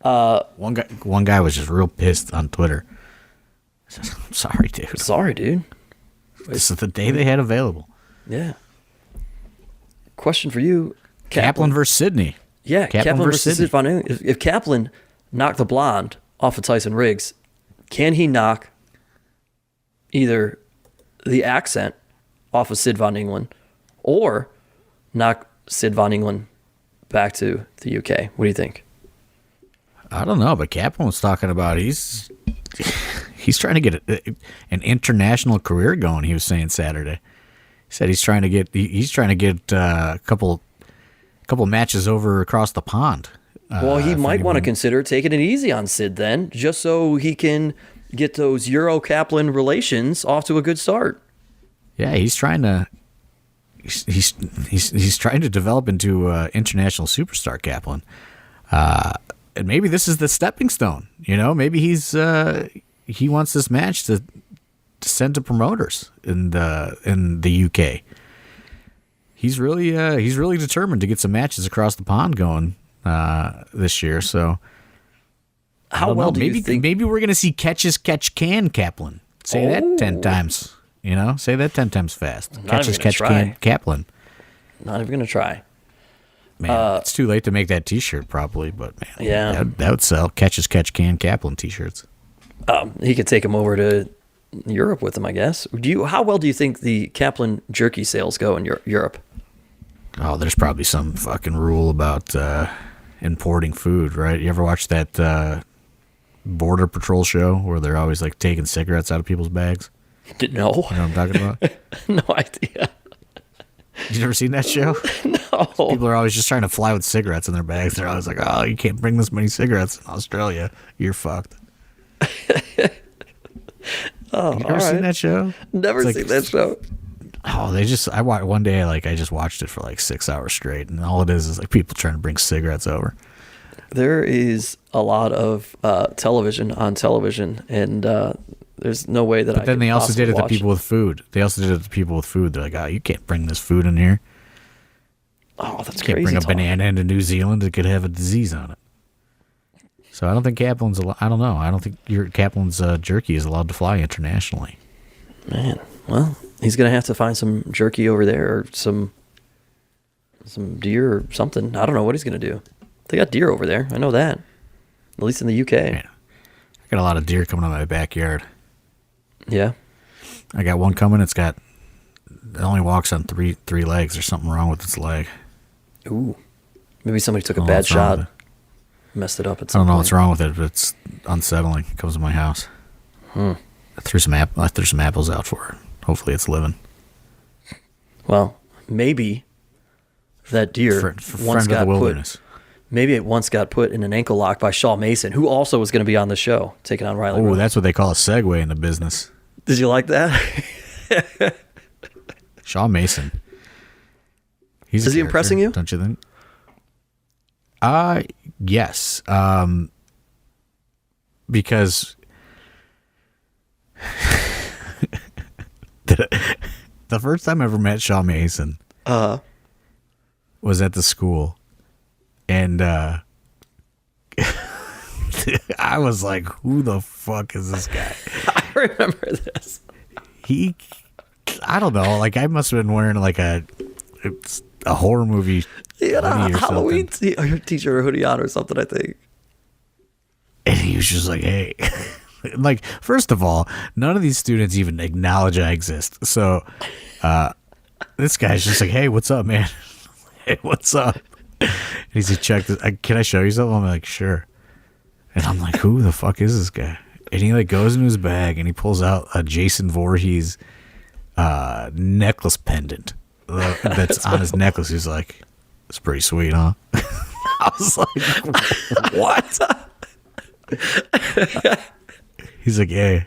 Speaker 2: One guy was just real pissed on Twitter. I'm sorry, dude. This is the day they had available.
Speaker 1: Yeah. Question for you.
Speaker 2: Kaplan versus Sydney.
Speaker 1: Yeah, Kaplan versus Sid Von England. If Kaplan knocked the blonde off of Tyson Riggs, can he knock either the accent off of Sid Von England or knock Sid Von England back to the UK? What do you think?
Speaker 2: I don't know, but Kaplan was talking about he's trying to get an international career going. He was saying Saturday. He said he's trying to get a couple matches over across the pond.
Speaker 1: Well, he might want to consider taking it easy on Sid then, just so he can get those Euro Kaplan relations off to a good start.
Speaker 2: Yeah, he's trying to develop into international superstar Kaplan. And maybe this is the stepping stone. Maybe he wants this match to send to promoters in the UK. He's really determined to get some matches across the pond going this year. So
Speaker 1: how well do you think?
Speaker 2: Maybe we're going to see catch can Kaplan. Say that 10 times. Say that 10 times fast. Catch can Kaplan.
Speaker 1: Not even going to try.
Speaker 2: Man, it's too late to make that T-shirt probably, but man,
Speaker 1: yeah,
Speaker 2: that would sell. Catch can Kaplan T-shirts.
Speaker 1: He could take him over to Europe with him, I guess. How well do you think the Kaplan jerky sales go in Europe?
Speaker 2: Oh, there's probably some fucking rule about importing food, right? You ever watch that Border Patrol show where they're always like taking cigarettes out of people's bags?
Speaker 1: No.
Speaker 2: You know what I'm talking about?
Speaker 1: No idea.
Speaker 2: You never seen that show?
Speaker 1: No.
Speaker 2: People are always just trying to fly with cigarettes in their bags. They're always like, oh, you can't bring this many cigarettes in Australia. You're fucked.
Speaker 1: Oh,
Speaker 2: you ever seen that show?
Speaker 1: Never seen that show.
Speaker 2: Oh, one day, I just watched it for like 6 hours straight, and all it is like people trying to bring cigarettes over.
Speaker 1: There is a lot of television on television, and there's no way that
Speaker 2: But then they also did it to people with food. They're like, oh, you can't bring this food in here.
Speaker 1: Oh, that's
Speaker 2: crazy. You can't bring a banana into New Zealand. It could have a disease on it. So I don't think Kaplan's. I don't know. I don't think your Kaplan's jerky is allowed to fly internationally.
Speaker 1: Man, well, he's gonna have to find some jerky over there, or some deer or something. I don't know what he's gonna do. They got deer over there. I know that. At least in the UK.
Speaker 2: Man, I got a lot of deer coming out of my backyard.
Speaker 1: Yeah.
Speaker 2: I got one coming. It only walks on three legs. There's something wrong with its leg.
Speaker 1: Ooh. Maybe somebody took a bad shot. Messed it up at some
Speaker 2: I don't know
Speaker 1: point.
Speaker 2: what's wrong with it, but it's unsettling. It comes to my house. I threw some apples out for it. Hopefully it's living.
Speaker 1: Well, maybe that deer once got put. Maybe it once got put in an ankle lock by Shaw Mason, who also was going to be on the show, taking on Riley.
Speaker 2: Oh, that's what they call a segue in the business.
Speaker 1: Did you like that?
Speaker 2: Shaw Mason.
Speaker 1: Is he impressing you?
Speaker 2: Don't you think? Yes. Because the first time I ever met Shaw Mason was at the school. And I was like, who the fuck is this guy?
Speaker 1: I remember this.
Speaker 2: I don't know, like I must have been wearing like a horror movie
Speaker 1: hoodie or Halloween
Speaker 2: t-shirt
Speaker 1: or hoodie on or something, I think.
Speaker 2: And he was just like, hey. Like, first of all, none of these students even acknowledge I exist. So this guy's just like, hey, what's up, man? Hey, what's up? And he's like, check this. Can I show you something? I'm like, sure. And I'm like, who the fuck is this guy? And he like goes into his bag and he pulls out a Jason Voorhees necklace pendant. that's on his necklace. He's like, it's pretty sweet, huh? I was like, what? He's like, yeah,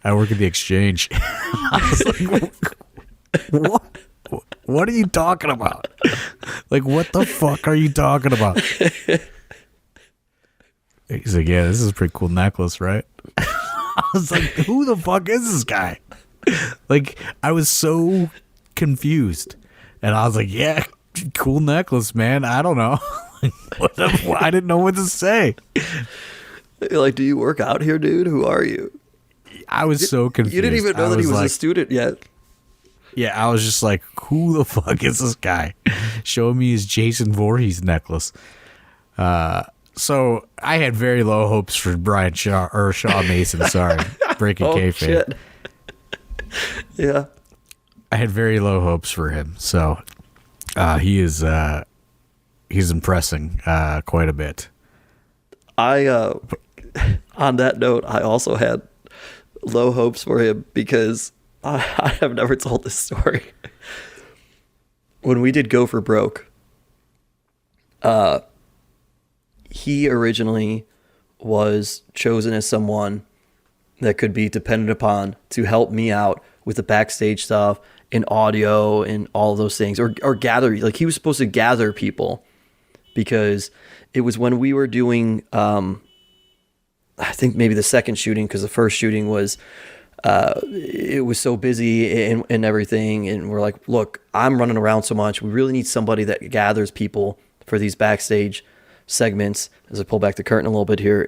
Speaker 2: I work at the exchange. I was like, what? What are you talking about? Like, what the fuck are you talking about? He's like, yeah, this is a pretty cool necklace, right? I was like, who the fuck is this guy? Like, I was so confused. And I was like, yeah, cool necklace, man. I don't know. I didn't know what to say.
Speaker 1: Like, do you work out here, dude? Who are you?
Speaker 2: I was so confused.
Speaker 1: You didn't even know that he was a student yet.
Speaker 2: Yeah, I was just like, who the fuck is this guy? Show me his Jason Voorhees necklace. So I had very low hopes for Brian Shaw or Shaw Mason. Sorry, breaking kayfabe.
Speaker 1: Shit. Yeah,
Speaker 2: I had very low hopes for him. So he's impressing quite a bit.
Speaker 1: On that note, I also had low hopes for him because I have never told this story. When we did Go for Broke, he originally was chosen as someone that could be depended upon to help me out with the backstage stuff and audio and all of those things, or gather. Like, he was supposed to gather people because it was when we were doing, I think maybe the second shooting, because the first shooting was, it was so busy and everything. And we're like, look, I'm running around so much. We really need somebody that gathers people for these backstage segments. As I pull back the curtain a little bit here,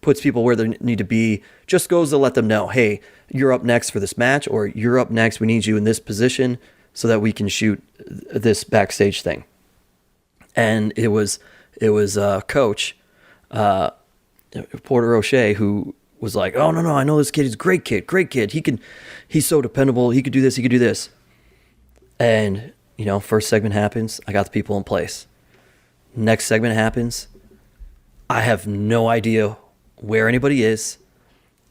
Speaker 1: puts people where they need to be, just goes to let them know, hey, you're up next for this match, or you're up next. We need you in this position so that we can shoot this backstage thing. And it was Coach, Porter O'Shea, who was like, oh, no, I know this kid. He's a great kid. He's so dependable. He could do this. He could do this. And, first segment happens. I got the people in place. Next segment happens. I have no idea where anybody is,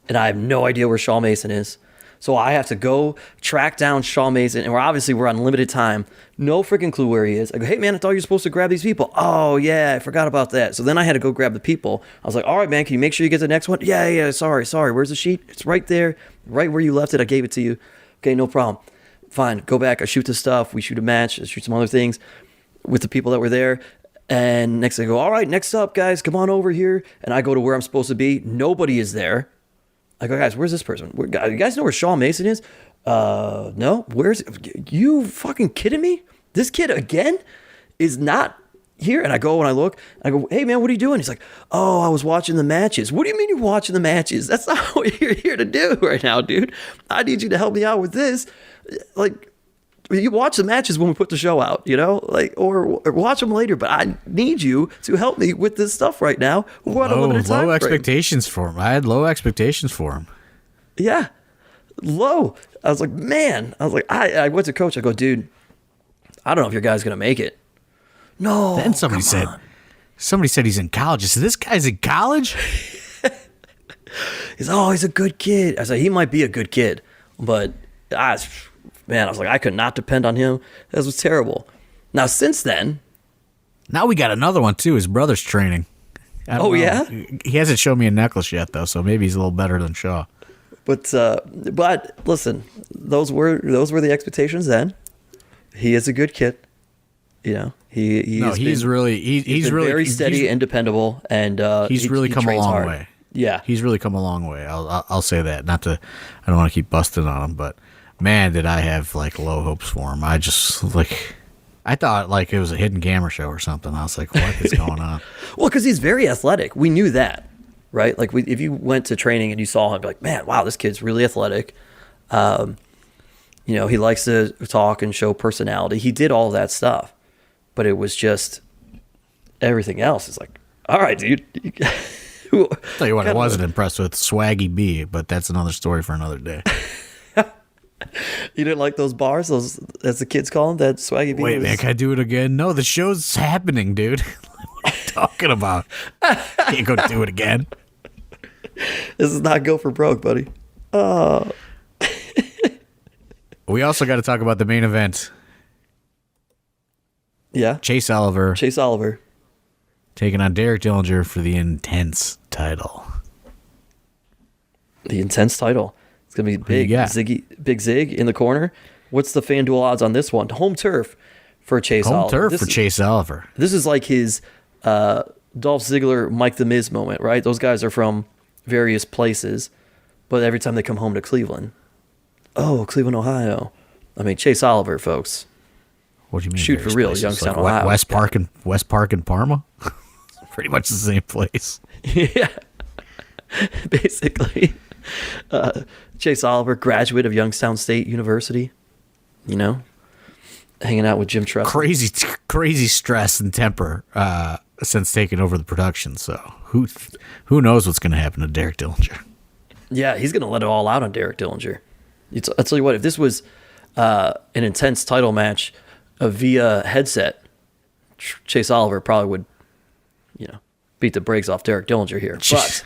Speaker 1: and I have no idea where Shaw Mason is. So I have to go track down Shaw Mason, and we're on limited time. No freaking clue where he is. I go, hey, man, I thought you were supposed to grab these people. Oh, yeah, I forgot about that. So then I had to go grab the people. I was like, all right, man, can you make sure you get the next one? Yeah, sorry. Where's the sheet? It's right there, right where you left it. I gave it to you. Okay, no problem. Fine, go back. I shoot the stuff. We shoot a match. I shoot some other things with the people that were there. And next thing I go, all right, next up, guys, come on over here. And I go to where I'm supposed to be. Nobody is there. I go, guys, where's this person? You guys know where Shaw Mason is? No. Where's you fucking kidding me? This kid again is not here. And I go and I look. And I go, hey, man, what are you doing? He's like, oh, I was watching the matches. What do you mean you're watching the matches? That's not what you're here to do right now, dude. I need you to help me out with this. Like, you watch the matches when we put the show out, or watch them later. But I need you to help me with this stuff right now. We're on a limited time
Speaker 2: low expectations for him. I had low expectations for him.
Speaker 1: Yeah, low. I was like, man. I went to Coach. I go, dude, I don't know if your guy's gonna make it. No.
Speaker 2: Then somebody said he's in college. I said, this guy's in college?
Speaker 1: He's a good kid. I said, he might be a good kid, but man, I was like, I could not depend on him. That was terrible. Now, since then...
Speaker 2: Now we got another one, too. His brother's training.
Speaker 1: Yeah?
Speaker 2: He hasn't shown me a necklace yet, though, so maybe he's a little better than Shaw.
Speaker 1: But listen, those were the expectations then. He is a good kid. He's really very steady and dependable, and
Speaker 2: he's really come a long way.
Speaker 1: Yeah,
Speaker 2: he's really come a long way. I'll say that. I don't want to keep busting on him, but man, did I have low hopes for him. I thought it was a hidden camera show or something. I was like, what is going on?
Speaker 1: Well, because he's very athletic. We knew that, right? If you went to training and you saw him, be like, man, wow, this kid's really athletic. He likes to talk and show personality. He did all that stuff, but it was just everything else. It's like, all right, dude.
Speaker 2: Tell you what, I wasn't impressed with Swaggy B, but that's another story for another day.
Speaker 1: You didn't like those bars, as the kids call them, that Swaggy B?
Speaker 2: Wait, man, can I do it again? No, the show's happening, dude. What are you talking about? Can't go do it again.
Speaker 1: This is not Go for Broke, buddy. Oh.
Speaker 2: We also got to talk about the main event.
Speaker 1: Yeah.
Speaker 2: Chase Oliver
Speaker 1: Chase Oliver.
Speaker 2: taking on Derek Dillinger for the Intense title.
Speaker 1: The Intense title. It's going to be
Speaker 2: Who you
Speaker 1: Big Zig in the corner. What's the FanDuel odds on this one? Home turf for Chase Oliver.
Speaker 2: Home turf for Chase Oliver.
Speaker 1: This is like his Dolph Ziggler, Mike the Miz moment, right? Those guys are from various places, but every time they come home to Cleveland, Cleveland, Ohio. I mean, Chase Oliver, folks.
Speaker 2: What do you mean?
Speaker 1: Shoot for real, Youngstown,
Speaker 2: like
Speaker 1: Ohio.
Speaker 2: West Park and Parma. Pretty much the same place.
Speaker 1: Yeah, basically. Chase Oliver, graduate of Youngstown State University. You know, hanging out with Jim Tressel.
Speaker 2: Crazy stress and temper since taking over the production. So who knows what's going to happen to Derek Dillinger?
Speaker 1: Yeah, he's going to let it all out on Derek Dillinger. I'll tell you what, if this was an intense title match via headset, Chase Oliver probably would, beat the brakes off Derek Dillinger here. But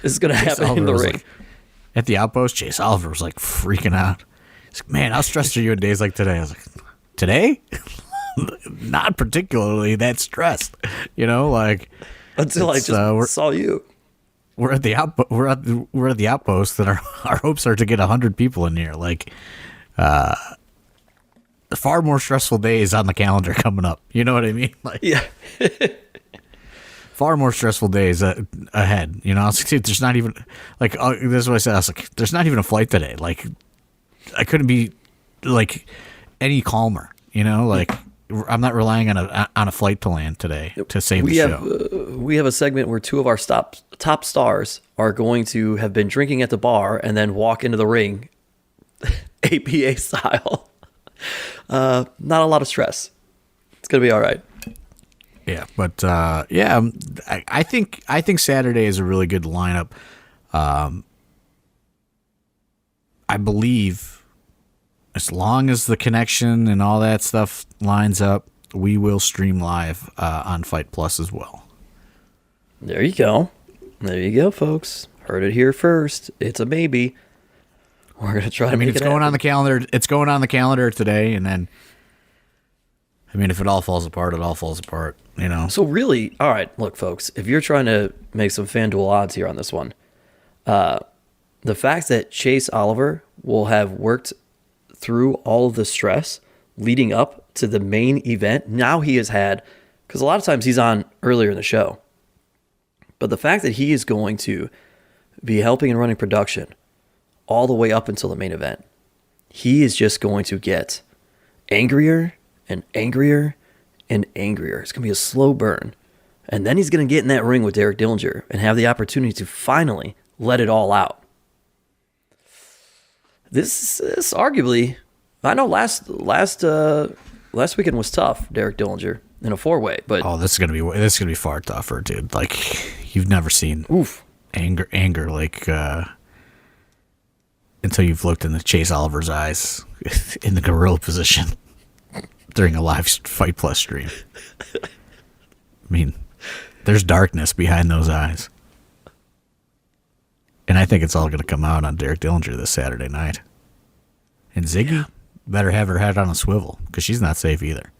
Speaker 1: this is going to happen in the ring.
Speaker 2: At the Outpost, Chase Oliver was like freaking out. He's like, man, how stressed are you on days like today? I was like, today? Not particularly that stressed, until
Speaker 1: I just saw you.
Speaker 2: We're at the Outpost, and our hopes are to get 100 people in here. Far more stressful days on the calendar coming up. You know what I mean?
Speaker 1: Yeah.
Speaker 2: Far more stressful days ahead. I was like, dude, there's not even this is what I said. I was like, there's not even a flight today. I couldn't be any calmer. I'm not relying on a flight to land today to save the show.
Speaker 1: We have a segment where two of our top stars are going to have been drinking at the bar and then walk into the ring, APA style. Not a lot of stress. It's gonna be all right.
Speaker 2: Yeah, but I think Saturday is a really good lineup. I believe as long as the connection and all that stuff lines up, we will stream live on Fight Plus as well.
Speaker 1: There you go, folks. Heard it here first. It's a maybe. We're gonna try.
Speaker 2: It's going on the calendar. It's going on the calendar today, and then. If it all falls apart, it all falls apart.
Speaker 1: So really, all right. Look, folks. If you're trying to make some FanDuel odds here on this one, the fact that Chase Oliver will have worked through all of the stress leading up to the main event, now he has had, because a lot of times he's on earlier in the show, but the fact that he is going to be helping and running production all the way up until the main event, he is just going to get angrier and angrier and angrier. It's going to be a slow burn. And then he's going to get in that ring with Derek Dillinger and have the opportunity to finally let it all out. This arguably, I know last weekend was tough, Derek Dillinger in a 4-way, but
Speaker 2: this is gonna be far tougher, dude. You've never seen anger until you've looked in the Chase Oliver's eyes in the gorilla position during a live Fight Plus stream. There's darkness behind those eyes. And I think it's all going to come out on Derek Dillinger this Saturday night. And Ziggy better have her head on a swivel because she's not safe either.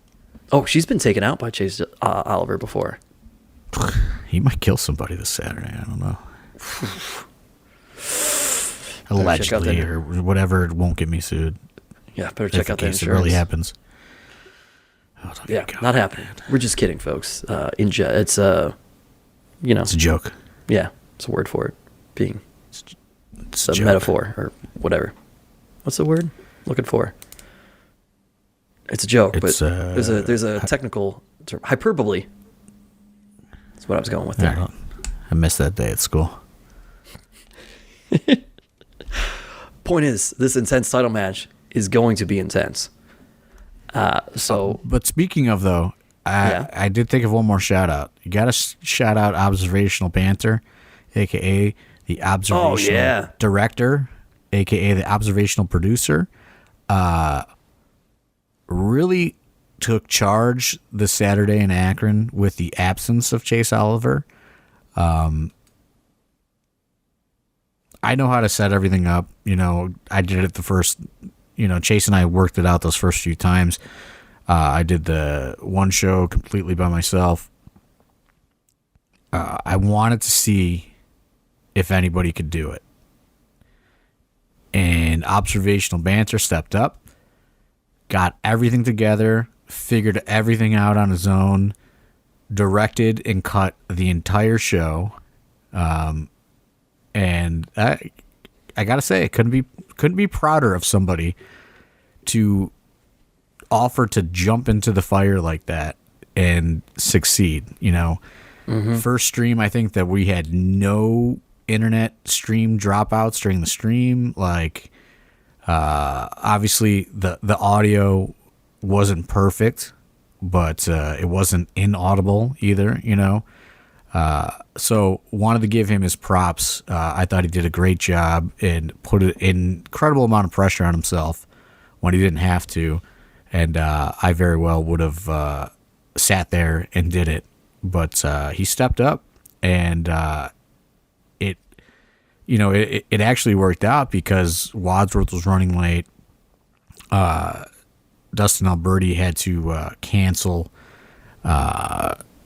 Speaker 1: Oh, she's been taken out by Chase Oliver before.
Speaker 2: He might kill somebody this Saturday. I don't know. Allegedly or whatever. It won't get me sued.
Speaker 1: Yeah, better check out the insurance.
Speaker 2: It really happens.
Speaker 1: Not happening. Man. We're just kidding, folks. It's a
Speaker 2: joke.
Speaker 1: Yeah, it's a word for it. Being it's a metaphor or whatever. What's the word looking for? It's a joke, but there's a technical term. Hyperbole. That's what I was going with there.
Speaker 2: I missed that day at school.
Speaker 1: Point is, this intense title match is going to be intense.
Speaker 2: But speaking of though, I did think of one more shout out. You got to shout out Observational Banter, aka the Observational Director, aka the Observational Producer. Really took charge this Saturday in Akron with the absence of Chase Oliver. I know how to set everything up. I did it the first. Chase and I worked it out those first few times. I did the one show completely by myself. I wanted to see if anybody could do it. And Observational Banter stepped up, got everything together, figured everything out on his own, directed and cut the entire show. And I gotta say, I couldn't be prouder of somebody to offer to jump into the fire like that and succeed. First stream, I think that we had no internet stream dropouts during the stream. Like, obviously the audio wasn't perfect, but it wasn't inaudible either, so wanted to give him his props. I thought he did a great job and put an incredible amount of pressure on himself when he didn't have to. And I very well would have sat there and did it. But he stepped up, and it actually worked out because Wadsworth was running late. Dustin Alberti had to cancel.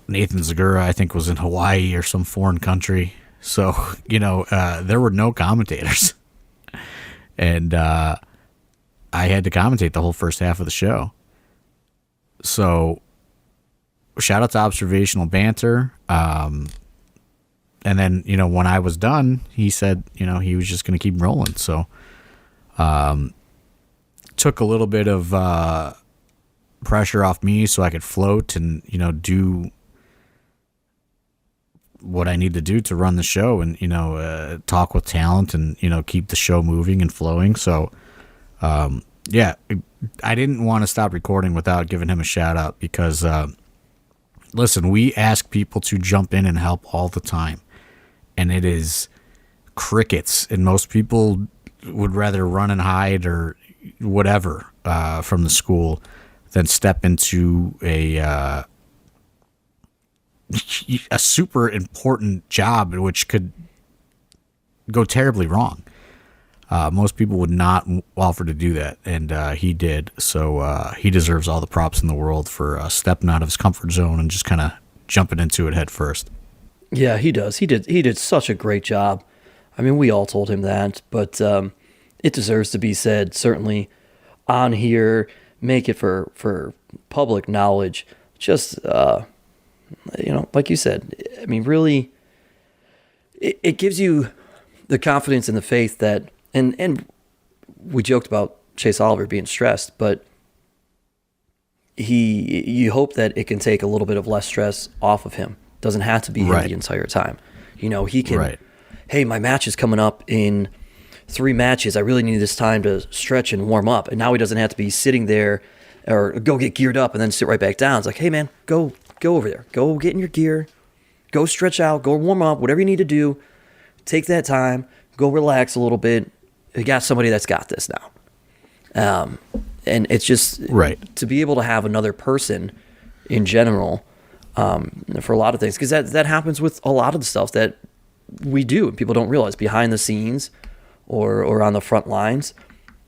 Speaker 2: Nathan Zagura, I think, was in Hawaii or some foreign country. So, there were no commentators. And I had to commentate the whole first half of the show. So, shout out to Observational Banter. And then, when I was done, he said, he was just going to keep rolling. So, took a little bit of pressure off me so I could float and, do what I need to do to run the show and, talk with talent and, keep the show moving and flowing. So, yeah, I didn't want to stop recording without giving him a shout out because, listen, we ask people to jump in and help all the time, and it is crickets, and most people would rather run and hide or whatever from the school than step into a super important job which could go terribly wrong. Most people would not offer to do that, and he did. So he deserves all the props in the world for stepping out of his comfort zone and just kind of jumping into it head first.
Speaker 1: Yeah, he does. He did such a great job. I mean, we all told him that, but it deserves to be said. Certainly on here, make it for public knowledge. Just like you said, I mean, really, it gives you the confidence and the faith that. And we joked about Chase Oliver being stressed, but you hope that it can take a little bit of less stress off of him. Doesn't have to be him the entire time. He can, hey, my match is coming up in 3 matches. I really need this time to stretch and warm up. And now he doesn't have to be sitting there or go get geared up and then sit right back down. It's like, hey, man, go over there. Go get in your gear. Go stretch out. Go warm up. Whatever you need to do. Take that time. Go relax a little bit. You got somebody that's got this now. And it's just to be able to have another person in general for a lot of things, because that happens with a lot of the stuff that we do and people don't realize behind the scenes or on the front lines.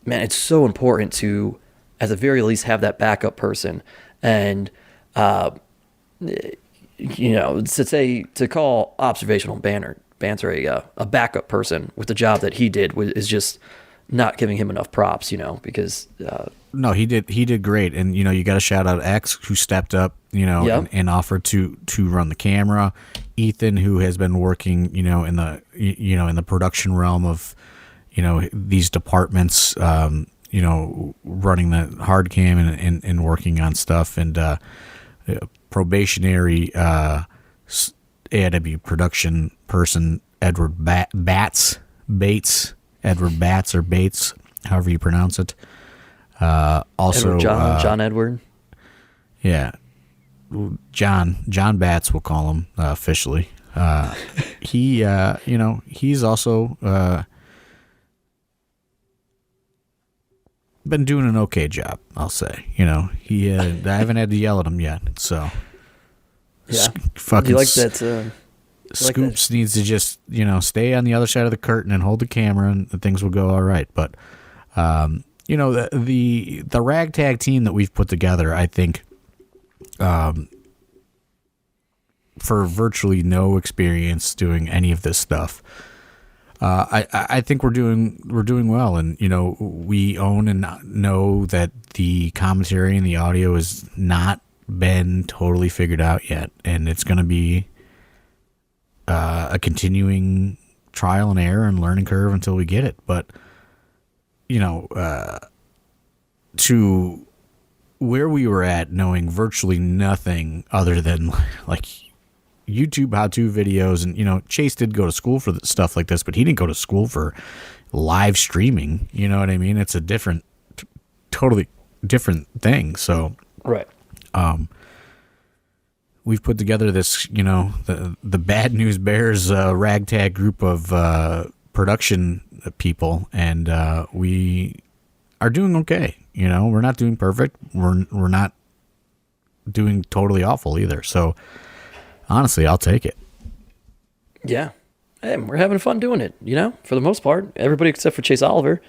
Speaker 1: Man, it's so important to, at the very least, have that backup person. And, to call Observational Banter a backup person with the job that he did is just not giving him enough props, because
Speaker 2: no, he did great. And you got to shout out X, who stepped up, and offered to run the camera. Ethan, who has been working, in the production realm of these departments, running the hard cam and working on stuff, and probationary AIW production person Edward Bates, Edward Batts or Bates, however you pronounce it. Also,
Speaker 1: Edward John Edward.
Speaker 2: Yeah, John Batts, we'll call him officially. He's also been doing an okay job, I'll say. I haven't had to yell at him yet, so.
Speaker 1: Yeah,
Speaker 2: fucking
Speaker 1: you like that.
Speaker 2: Scoops needs to just stay on the other side of the curtain and hold the camera, and things will go all right. But you know, the ragtag team that we've put together, I think, for virtually no experience doing any of this stuff, I think we're doing well, and you know, we own and know that the commentary and the audio has not been totally figured out yet, and it's going to be a continuing trial and error and learning curve until we get it. But you know, to where we were at, knowing virtually nothing other than like YouTube how-to videos, and you know, Chase did go to school for stuff like this, but he didn't go to school for live streaming. You know what I mean? It's a totally different thing. So,
Speaker 1: right.
Speaker 2: We've put together this, you know, the Bad News Bears ragtag group of production people, and we are doing okay. You know, we're not doing perfect. We're not doing totally awful either. So, honestly, I'll take it.
Speaker 1: Yeah. Hey, we're having fun doing it, you know, for the most part. Everybody except for Chase Oliver.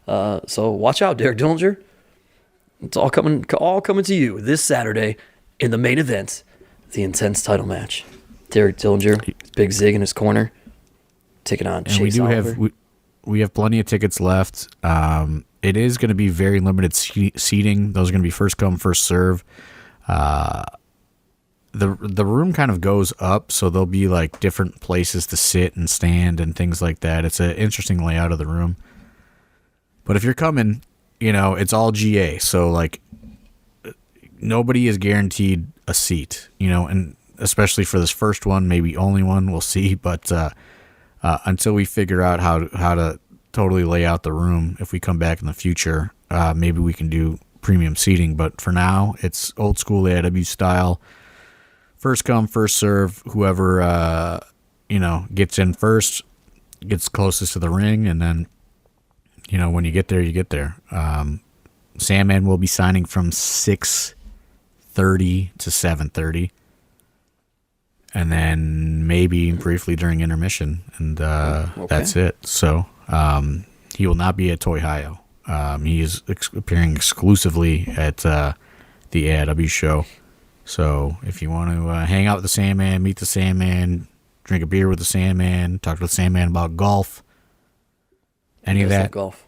Speaker 1: So watch out, Derek Dillinger. It's all coming to you this Saturday in the main event, the intense title match. Derek Dillinger, big zig in his corner, taking on Chase Oliver.
Speaker 2: We have plenty of tickets left. It is going to be very limited seating. Those are going to be first come, first serve. The room kind of goes up, so there'll be like different places to sit and stand and things like that. It's an interesting layout of the room. But if you're coming, you know, it's all GA, so like nobody is guaranteed a seat, you know, and especially for this first one, maybe only one, we'll see. But until we figure out how to totally lay out the room, if we come back in the future, maybe we can do premium seating. But for now, it's old school AIW style. First come, first serve. Whoever, you know, gets in first gets closest to the ring, and then, you know, when you get there, you get there. Sandman will be signing from 6:30 to 7:30, and then maybe briefly during intermission, and
Speaker 1: Okay.
Speaker 2: That's it. So he will not be at Toyhio. He is appearing exclusively at the AIW show. So if you want to hang out with the Sandman, meet the Sandman, drink a beer with the Sandman, talk to the Sandman about golf, any of that,
Speaker 1: golf,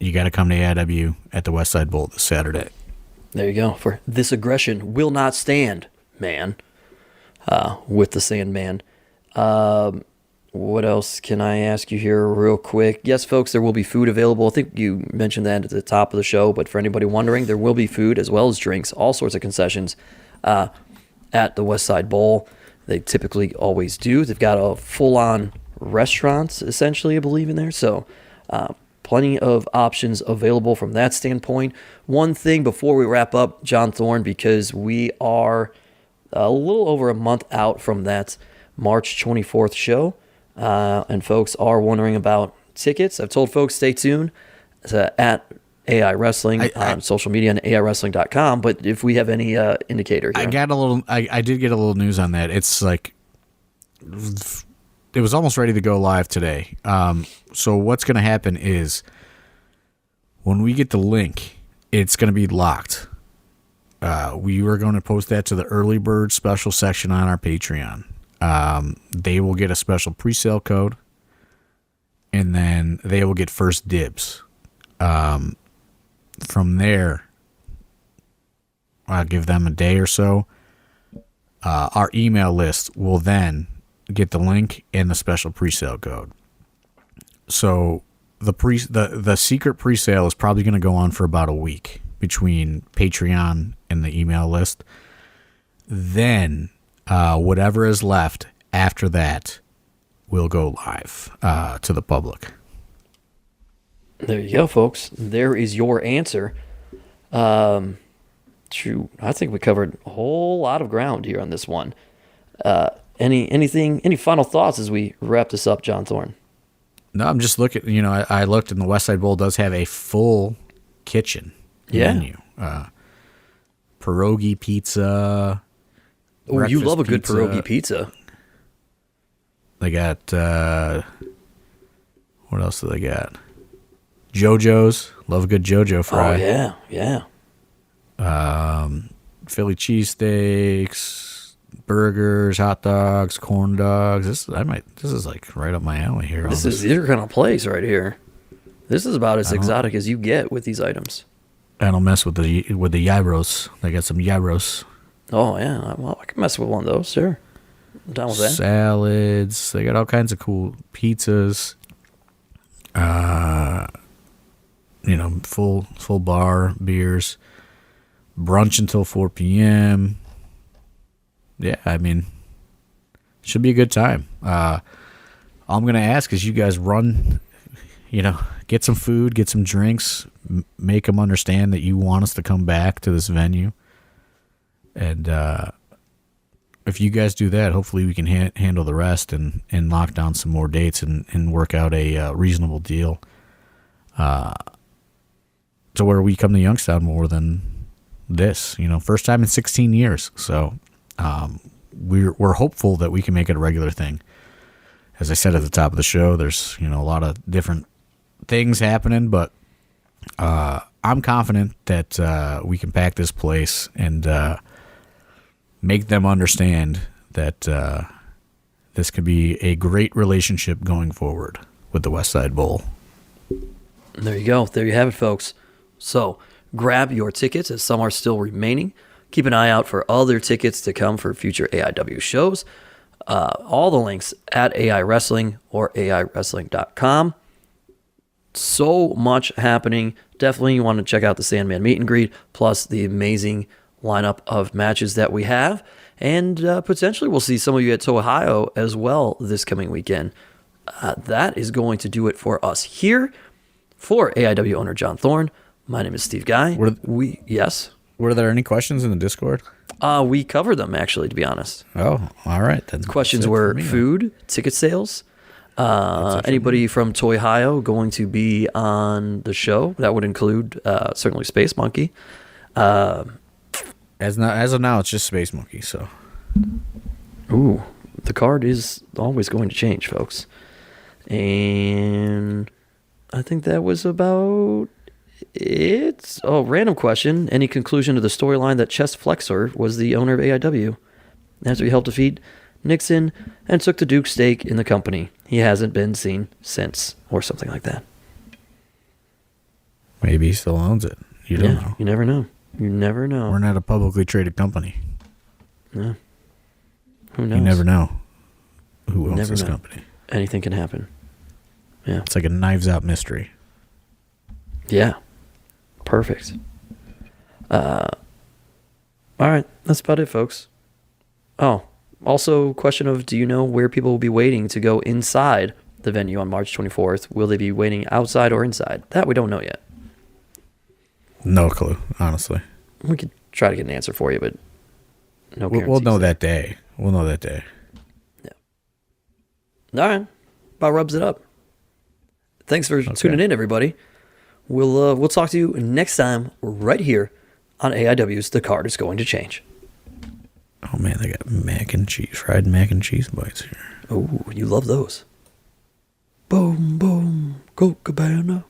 Speaker 2: you got to come to AIW at the West Side Bowl this Saturday.
Speaker 1: There you go. For this aggression will not stand, man. With the Sandman. What else can I ask you here real quick? Yes, folks, there will be food available. I think you mentioned that at the top of the show, but for anybody wondering, there will be food as well as drinks, all sorts of concessions at the West Side Bowl. They typically always do. They've got a full-on restaurant, essentially, I believe, in there. So plenty of options available from that standpoint. One thing before we wrap up, John Thorne, because we are a little over a month out from that March 24th show. And folks are wondering about tickets. I've told folks stay tuned at AI Wrestling on social media and AIWrestling.com. But if we have any indicator here.
Speaker 2: I did get a little news on that. It's like it was almost ready to go live today. So what's going to happen is when we get the link, it's going to be locked. We were going to post that to the early bird special section on our Patreon. They will get a special pre-sale code, and then they will get first dibs. From there, I'll give them a day or so. Our email list will then get the link and the special pre-sale code. So the secret pre-sale is probably going to go on for about a week between Patreon and the email list. Then whatever is left after that will go live to the public.
Speaker 1: There you go, folks. There is your answer. True. I think we covered a whole lot of ground here on this one. Any final thoughts as we wrap this up, John Thorne?
Speaker 2: No, I'm just looking. You know, I looked, and the West Side Bowl does have a full kitchen menu. Pierogi pizza.
Speaker 1: Oh, you love a good pierogi pizza.
Speaker 2: They got what else do they got? JoJo's. Love a good JoJo fry.
Speaker 1: Oh, yeah.
Speaker 2: Philly cheesesteaks, burgers, hot dogs, corn dogs. This is like right up my alley here.
Speaker 1: This is your kind of place right here. This is about as exotic as you get with these items.
Speaker 2: I don't mess with the gyros. They got some gyros.
Speaker 1: Oh, yeah. Well, I can mess with one of those, sure. I'm down with that.
Speaker 2: Salads. They got all kinds of cool pizzas. Full bar, beers. Brunch until 4 p.m. Yeah, I mean, should be a good time. All I'm going to ask is you guys run, get some food, get some drinks, make them understand that you want us to come back to this venue. And if you guys do that, hopefully we can handle the rest and lock down some more dates and work out a reasonable deal to where we come to Youngstown more than this. First time in 16 years. So we're hopeful that we can make it a regular thing. As I said at the top of the show, there's a lot of different things happening, but I'm confident that we can pack this place and make them understand that this could be a great relationship going forward with the West Side Bowl.
Speaker 1: There you go. There you have it, folks. So grab your tickets as some are still remaining. Keep an eye out for other tickets to come for future AIW shows. All the links at AI Wrestling or AIWrestling.com. So much happening. Definitely you want to check out the Sandman meet and greet, plus the amazing lineup of matches that we have. And potentially we'll see some of you at Ohio as well this coming weekend. That is going to do it for us here. For AIW owner John Thorne, my name is Steve Guy. Yes?
Speaker 2: Were there any questions in the Discord?
Speaker 1: We covered them, actually, to be honest.
Speaker 2: Oh, all right. Then
Speaker 1: questions were food, ticket sales, anybody from Ohio going to be on the show. That would include certainly Space Monkey.
Speaker 2: As of now, it's just Space Monkey. So,
Speaker 1: ooh, the card is always going to change, folks. And I think that was about it. Oh, random question. Any conclusion to the storyline that Chest Flexor was the owner of AIW after he helped defeat Nixon and took the Duke stake in the company? He hasn't been seen since, or something like that.
Speaker 2: Maybe he still owns it. You don't know.
Speaker 1: You never know. You never know.
Speaker 2: We're not a publicly traded company.
Speaker 1: Yeah. Who knows?
Speaker 2: You never know who owns this company.
Speaker 1: Anything can happen. Yeah.
Speaker 2: It's like a Knives Out mystery.
Speaker 1: Yeah. Perfect. All right. That's about it, folks. Oh, also question of, do you know where people will be waiting to go inside the venue on March 24th? Will they be waiting outside or inside? That we don't know yet.
Speaker 2: No clue, honestly.
Speaker 1: We could try to get an answer for you, but no guarantees.
Speaker 2: We'll know that day. We'll know that day.
Speaker 1: Yeah. All right. About rubs it up. Thanks for tuning in, everybody. We'll talk to you next time right here on AIW's The Card is Going to Change.
Speaker 2: Oh, man, they got fried mac and cheese bites here.
Speaker 1: Oh, you love those. Boom, boom, Coca Cabana.